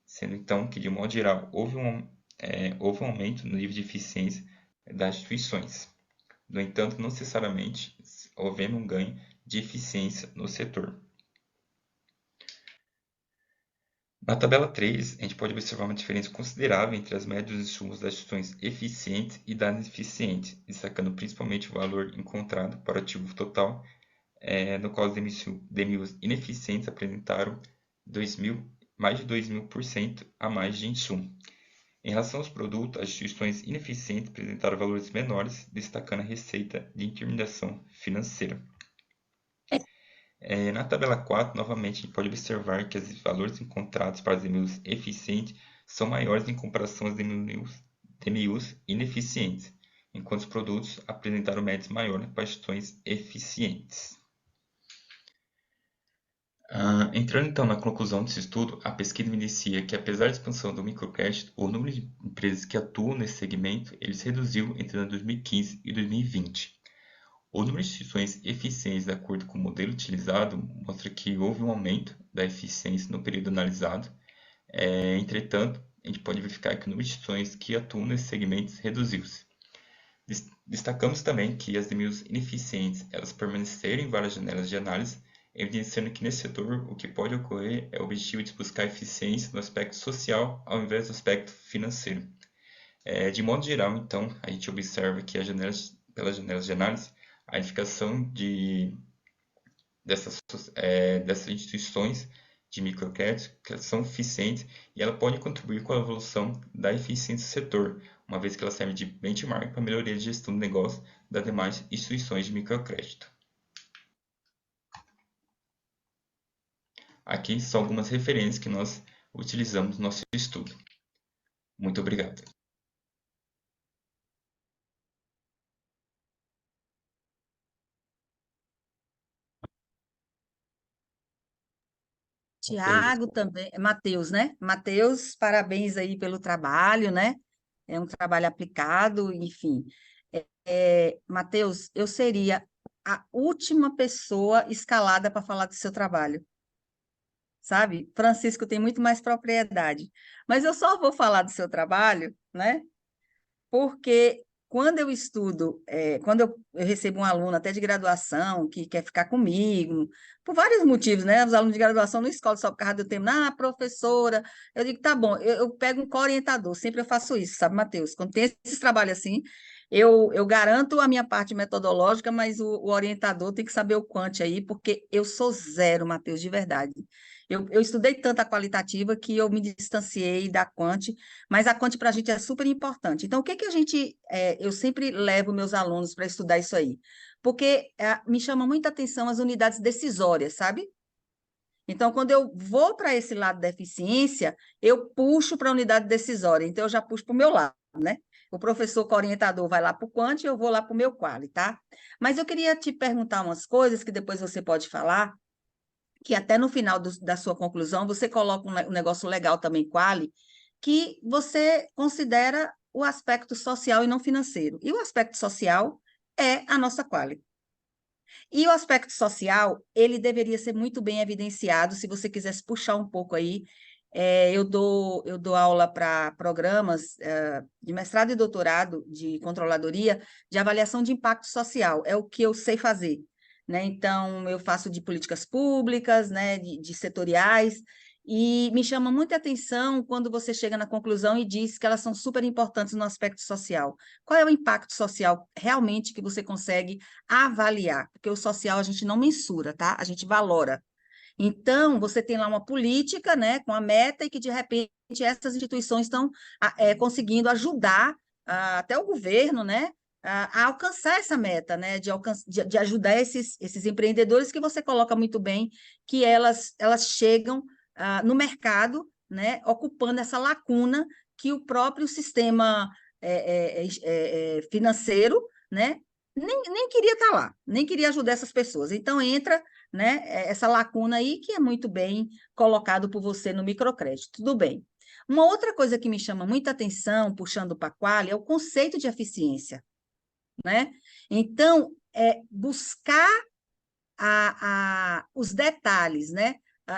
sendo então que, de modo geral, houve um aumento no nível de eficiência das instituições. No entanto, não necessariamente houvendo um ganho de eficiência no setor. Na tabela 3, a gente pode observar uma diferença considerável entre as médias dos insumos das instituições eficientes e das ineficientes, destacando principalmente o valor encontrado para o ativo total, no qual as DMUs ineficientes apresentaram mais de 2.000% a mais de insumo. Em relação aos produtos, as instituições ineficientes apresentaram valores menores, destacando a receita de intermediação financeira. Na tabela 4, novamente, a gente pode observar que os valores encontrados para as DMUs eficientes são maiores em comparação às DMUs ineficientes, enquanto os produtos apresentaram médias maiores para as instituições eficientes. Entrando então na conclusão desse estudo, a pesquisa evidencia que, apesar da expansão do microcrédito, o número de empresas que atuam nesse segmento ele se reduziu entre 2015 e 2020. O número de instituições eficientes, de acordo com o modelo utilizado, mostra que houve um aumento da eficiência no período analisado. Entretanto, a gente pode verificar que o número de instituições que atuam nesse segmento reduziu-se. Destacamos também que as DMUs ineficientes elas permaneceram em várias janelas de análise, evidenciando que nesse setor o que pode ocorrer é o objetivo de buscar eficiência no aspecto social ao invés do aspecto financeiro. De modo geral, então, a gente observa que pelas janelas de análise, a identificação dessas instituições de microcrédito que são eficientes e ela pode contribuir com a evolução da eficiência do setor, uma vez que ela serve de benchmark para a melhoria de gestão do negócio das demais instituições de microcrédito. Aqui são algumas referências que nós utilizamos no nosso estudo. Muito obrigado. Tiago também, Matheus, né? Matheus, parabéns aí pelo trabalho, né? É um trabalho aplicado, enfim. Matheus, eu seria a última pessoa escalada para falar do seu trabalho, sabe? Francisco tem muito mais propriedade, mas eu só vou falar do seu trabalho, né? Porque quando eu estudo, quando eu recebo um aluno até de graduação que quer ficar comigo, por vários motivos, né? Os alunos de graduação não escolhem só por causa do tempo, professora, eu digo, tá bom, eu pego um co-orientador, sempre eu faço isso, sabe, Matheus? Quando tem esses trabalhos assim, eu garanto a minha parte metodológica, mas o orientador tem que saber o quant aí, porque eu sou zero, Matheus, de verdade. Eu estudei tanto a qualitativa que eu me distanciei da quant, mas a quant para a gente é super importante. Então, o que que a gente. Eu sempre levo meus alunos para estudar isso aí, porque me chama muita atenção as unidades decisórias, sabe? Então, quando eu vou para esse lado da eficiência, eu puxo para a unidade decisória, então eu já puxo para o meu lado, né? O professor orientador vai lá para o quant e eu vou lá para o meu quali, tá? Mas eu queria te perguntar umas coisas que depois você pode falar, que até no final da sua conclusão você coloca um negócio legal também, quali, que você considera o aspecto social e não financeiro. E o aspecto social é a nossa quali. E o aspecto social, ele deveria ser muito bem evidenciado, se você quisesse puxar um pouco aí. Eu dou aula para programas de mestrado e doutorado de controladoria de avaliação de impacto social, é o que eu sei fazer, né? Então, eu faço de políticas públicas, né, de setoriais, e me chama muita atenção quando você chega na conclusão e diz que elas são super importantes no aspecto social. Qual é o impacto social realmente que você consegue avaliar? Porque o social a gente não mensura, tá? A gente valora. Então, você tem lá uma política, né, com a meta, e que, de repente, essas instituições estão conseguindo ajudar até o governo, né, a alcançar essa meta, né, de ajudar esses empreendedores que você coloca muito bem, que elas chegam no mercado, né, ocupando essa lacuna que o próprio sistema financeiro, né, nem queria estar lá, nem queria ajudar essas pessoas. Então, entra, né, essa lacuna aí que é muito bem colocado por você no microcrédito. Tudo bem. Uma outra coisa que me chama muita atenção, puxando para a quali, é o conceito de eficiência, né? Então, buscar os detalhes, né,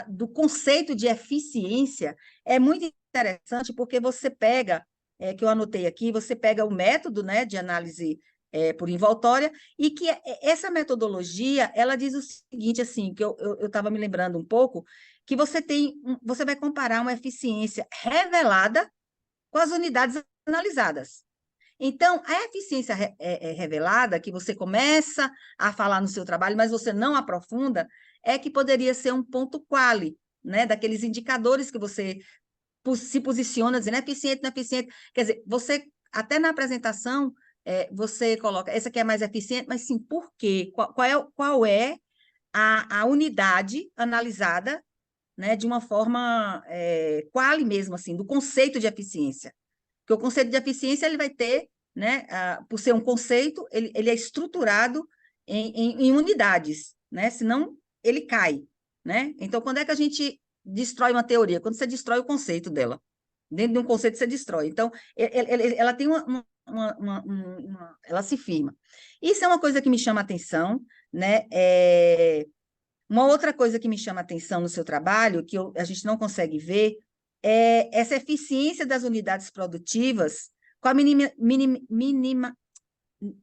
do conceito de eficiência é muito interessante, porque você pega, que eu anotei aqui, você pega o método, né, de análise por envoltória, e que essa metodologia, ela diz o seguinte, assim, que eu estava me lembrando um pouco, que você vai comparar uma eficiência revelada com as unidades analisadas. Então, a eficiência revelada, que você começa a falar no seu trabalho, mas você não aprofunda, é que poderia ser um ponto quali, né, daqueles indicadores que você se posiciona dizendo eficiente, não eficiente. Quer dizer, você, até na apresentação, você coloca, essa aqui é mais eficiente, mas sim, por quê? Qual é a unidade analisada, né, de uma forma quali mesmo, assim, do conceito de eficiência. Porque o conceito de eficiência ele vai ter, né, por ser um conceito, ele é estruturado em unidades, né? Senão ele cai, né? Então, quando é que a gente destrói uma teoria? Quando você destrói o conceito dela. Dentro de um conceito você destrói. Então, ela tem ela se firma. Isso é uma coisa que me chama a atenção, né? Uma outra coisa que me chama a atenção no seu trabalho, que a gente não consegue ver, é essa eficiência das unidades produtivas com a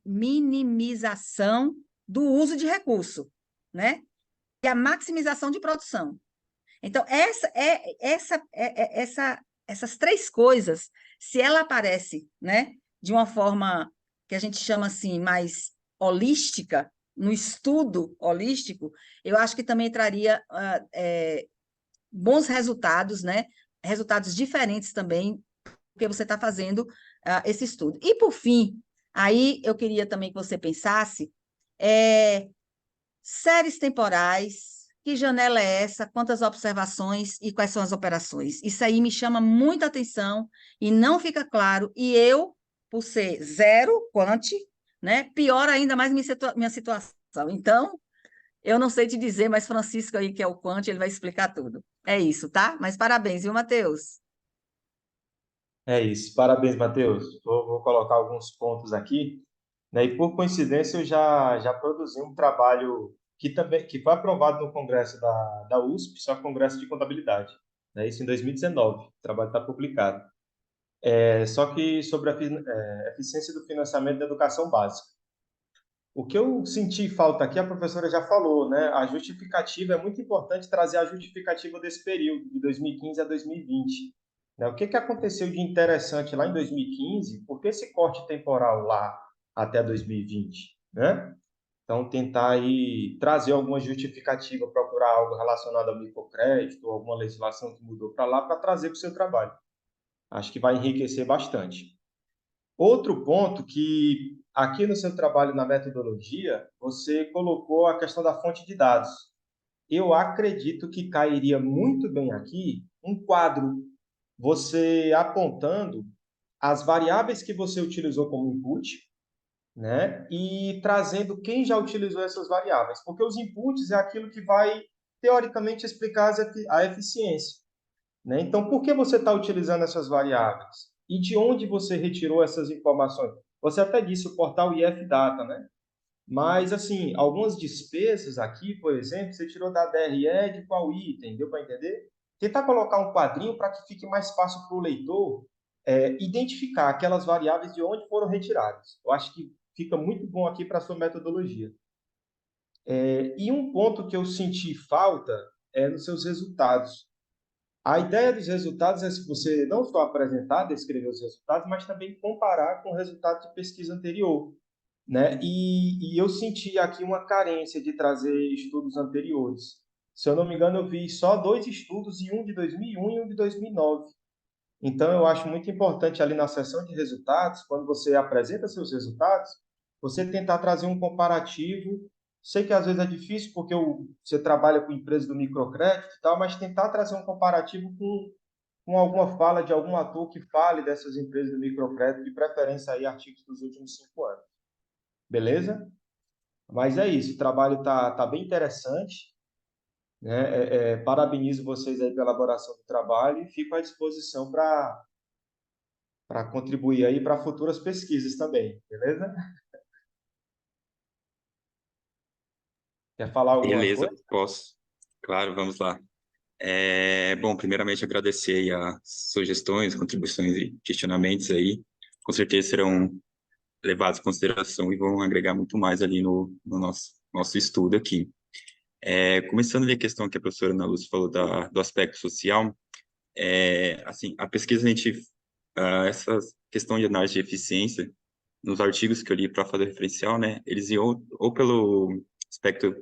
minimização do uso de recurso, né? E a maximização de produção. Então, essas três coisas, se ela aparece, né, de uma forma que a gente chama assim mais holística, no estudo holístico, eu acho que também traria bons resultados, né? Resultados diferentes também, porque você está fazendo esse estudo. E, por fim, aí eu queria também que você pensasse séries temporais, que janela é essa, quantas observações e quais são as operações. Isso aí me chama muita atenção e não fica claro, e eu, por ser zero quant, né, pior ainda mais minha situação. Então, eu não sei te dizer, mas Francisco aí, que é o quant, ele vai explicar tudo. É isso, tá? Mas parabéns, viu, Matheus? É isso. Parabéns, Matheus. Vou colocar alguns pontos aqui. né? E por coincidência eu já produzi um trabalho que foi aprovado no congresso da USP, só que Congresso de Contabilidade, né? Isso em 2019. O trabalho está publicado. Só que sobre a eficiência do financiamento da educação básica. O que eu senti falta aqui, a professora já falou, né? A justificativa, é muito importante trazer a justificativa desse período, de 2015 a 2020. Né? O que que aconteceu de interessante lá em 2015? Por que esse corte temporal lá até 2020? Né? Então, tentar aí trazer alguma justificativa, procurar algo relacionado ao microcrédito, ou alguma legislação que mudou para lá, para trazer para o seu trabalho. Acho que vai enriquecer bastante. Outro ponto que aqui no seu trabalho na metodologia, você colocou a questão da fonte de dados. Eu acredito que cairia muito bem aqui um quadro, você apontando as variáveis que você utilizou como input, né? E trazendo quem já utilizou essas variáveis, porque os inputs é aquilo que vai teoricamente explicar a eficiência, né? Então, por que você está utilizando essas variáveis? E de onde você retirou essas informações? Você até disse o portal IF Data, né? Mas, assim, algumas despesas aqui, por exemplo, você tirou da DRE de qual item, deu para entender? Tentar colocar um quadrinho para que fique mais fácil para o leitor identificar aquelas variáveis de onde foram retiradas. Eu acho que fica muito bom aqui para a sua metodologia. E um ponto que eu senti falta é nos seus resultados. A ideia dos resultados é se você não só apresentar, descrever os resultados, mas também comparar com o resultado de pesquisa anterior, né? E eu senti aqui uma carência de trazer estudos anteriores. Se eu não me engano, eu vi só 2 estudos, e um de 2001 e um de 2009. Então, eu acho muito importante ali na seção de resultados, quando você apresenta seus resultados, você tentar trazer um comparativo. Sei que às vezes é difícil porque você trabalha com empresas do microcrédito e tal, mas tentar trazer um comparativo com alguma fala de algum ator que fale dessas empresas do microcrédito, de preferência aí artigos dos últimos 5 anos. Beleza? Mas é isso, o trabalho tá bem interessante, né? Parabenizo vocês aí pela elaboração do trabalho e fico à disposição para contribuir aí para futuras pesquisas também, beleza? Quer falar alguma Beleza, coisa? posso. Claro, vamos lá. Bom, primeiramente agradecer aí as sugestões, contribuições e questionamentos aí. Com certeza serão levados em consideração e vão agregar muito mais ali no nosso estudo aqui. Começando ali a questão que a professora Ana Lúcia falou do aspecto social, assim, a pesquisa, essa questão de análise de eficiência, nos artigos que eu li para fazer referencial, né, eles iam ou pelo aspecto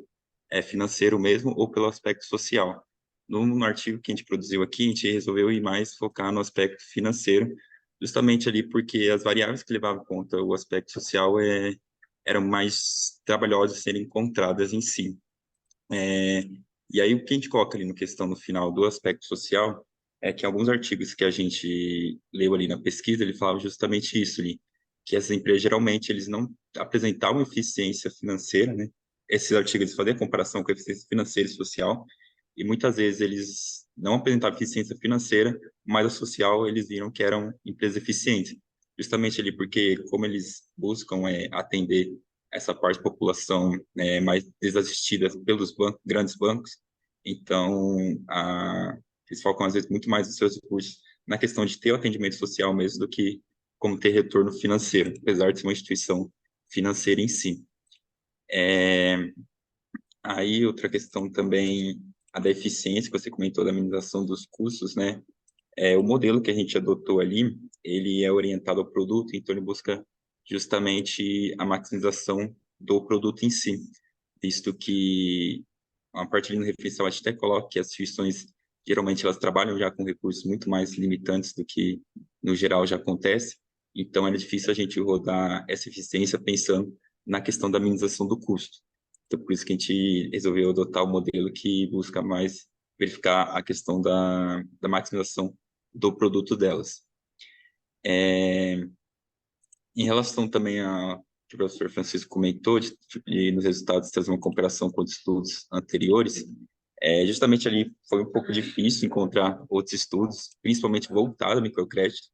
financeiro mesmo, ou pelo aspecto social. No artigo que a gente produziu aqui, a gente resolveu ir mais focar no aspecto financeiro, justamente ali porque as variáveis que levavam em conta o aspecto social eram mais trabalhosas de serem encontradas em si. E aí o que a gente coloca ali no questão no final do aspecto social é que alguns artigos que a gente leu ali na pesquisa, ele falava justamente isso ali, que essas empresas geralmente eles não apresentavam eficiência financeira, né? Esses artigos eles faziam comparação com a eficiência financeira e social, e muitas vezes eles não apresentavam eficiência financeira, mas a social eles viram que eram empresas eficientes, justamente ali porque como eles buscam atender essa parte da população mais desassistida pelos grandes bancos, então eles focam às vezes muito mais os seus recursos na questão de ter o atendimento social mesmo do que como ter retorno financeiro, apesar de ser uma instituição financeira em si. Aí outra questão também, a da eficiência, que você comentou da minimização dos custos, né? O modelo que a gente adotou ali, ele é orientado ao produto, então ele busca justamente a maximização do produto em si, visto que a partir do referencial a gente até coloca que as instituições geralmente elas trabalham já com recursos muito mais limitantes do que no geral já acontece, então é difícil a gente rodar essa eficiência pensando na questão da minimização do custo. Então por isso que a gente resolveu adotar o modelo que busca mais verificar a questão da maximização do produto delas. Em relação também a que o professor Francisco comentou, de nos resultados trazer uma comparação com os estudos anteriores, justamente ali foi um pouco difícil encontrar outros estudos, principalmente voltados ao microcrédito,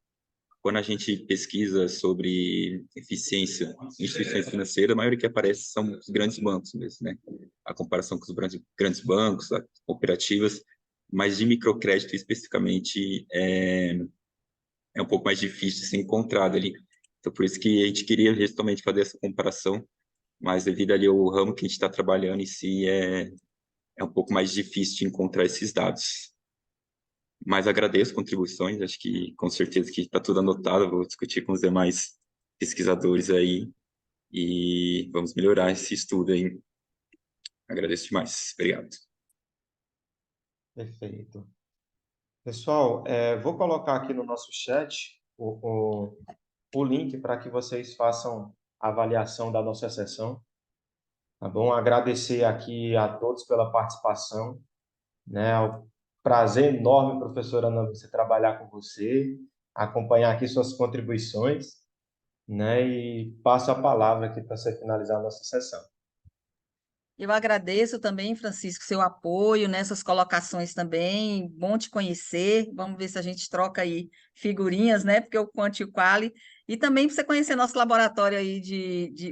quando a gente pesquisa sobre eficiência em instituições financeiras, a maioria que aparece são os grandes bancos mesmo, né? A comparação com os grandes bancos, as cooperativas, mas de microcrédito especificamente é um pouco mais difícil de ser encontrado ali. Então, por isso que a gente queria justamente fazer essa comparação, mas devido ali ao ramo que a gente está trabalhando em si, é um pouco mais difícil de encontrar esses dados. Mas agradeço contribuições, acho que com certeza que está tudo anotado, vou discutir com os demais pesquisadores aí e vamos melhorar esse estudo aí. Agradeço demais. Obrigado. Perfeito. Pessoal, vou colocar aqui no nosso chat o link para que vocês façam a avaliação da nossa sessão, tá bom? Agradecer aqui a todos pela participação, né? É um prazer enorme, professora Ana, você trabalhar com você, acompanhar aqui suas contribuições, né? E passo a palavra aqui para você finalizar a nossa sessão. Eu agradeço também, Francisco, seu apoio nessas colocações também. Bom te conhecer. Vamos ver se a gente troca aí figurinhas, né? Porque o Quant e o Quali. E também para você conhecer nosso laboratório aí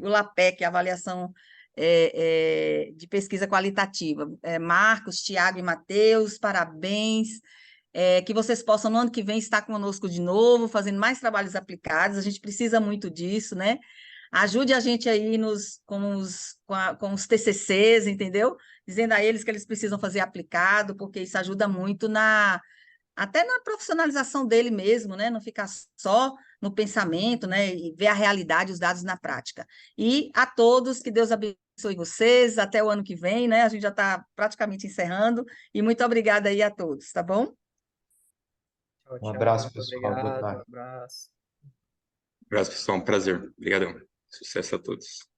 o LAPEC, avaliação de pesquisa qualitativa. Marcos, Tiago e Matheus, parabéns. Que vocês possam, no ano que vem, estar conosco de novo, fazendo mais trabalhos aplicados. A gente precisa muito disso, né? Ajude a gente aí com os TCCs, entendeu? Dizendo a eles que eles precisam fazer aplicado, porque isso ajuda muito até na profissionalização dele mesmo, né? Não ficar só no pensamento, né? E ver a realidade, os dados na prática. E a todos, que Deus abençoe vocês, até o ano que vem, né? A gente já está praticamente encerrando, e muito obrigada aí a todos, tá bom? Tchau, Um tchau. abraço, Muito pessoal. Boa obrigado. Um tarde. abraço. Um abraço, pessoal. Um prazer. Obrigadão. Sucesso a todos.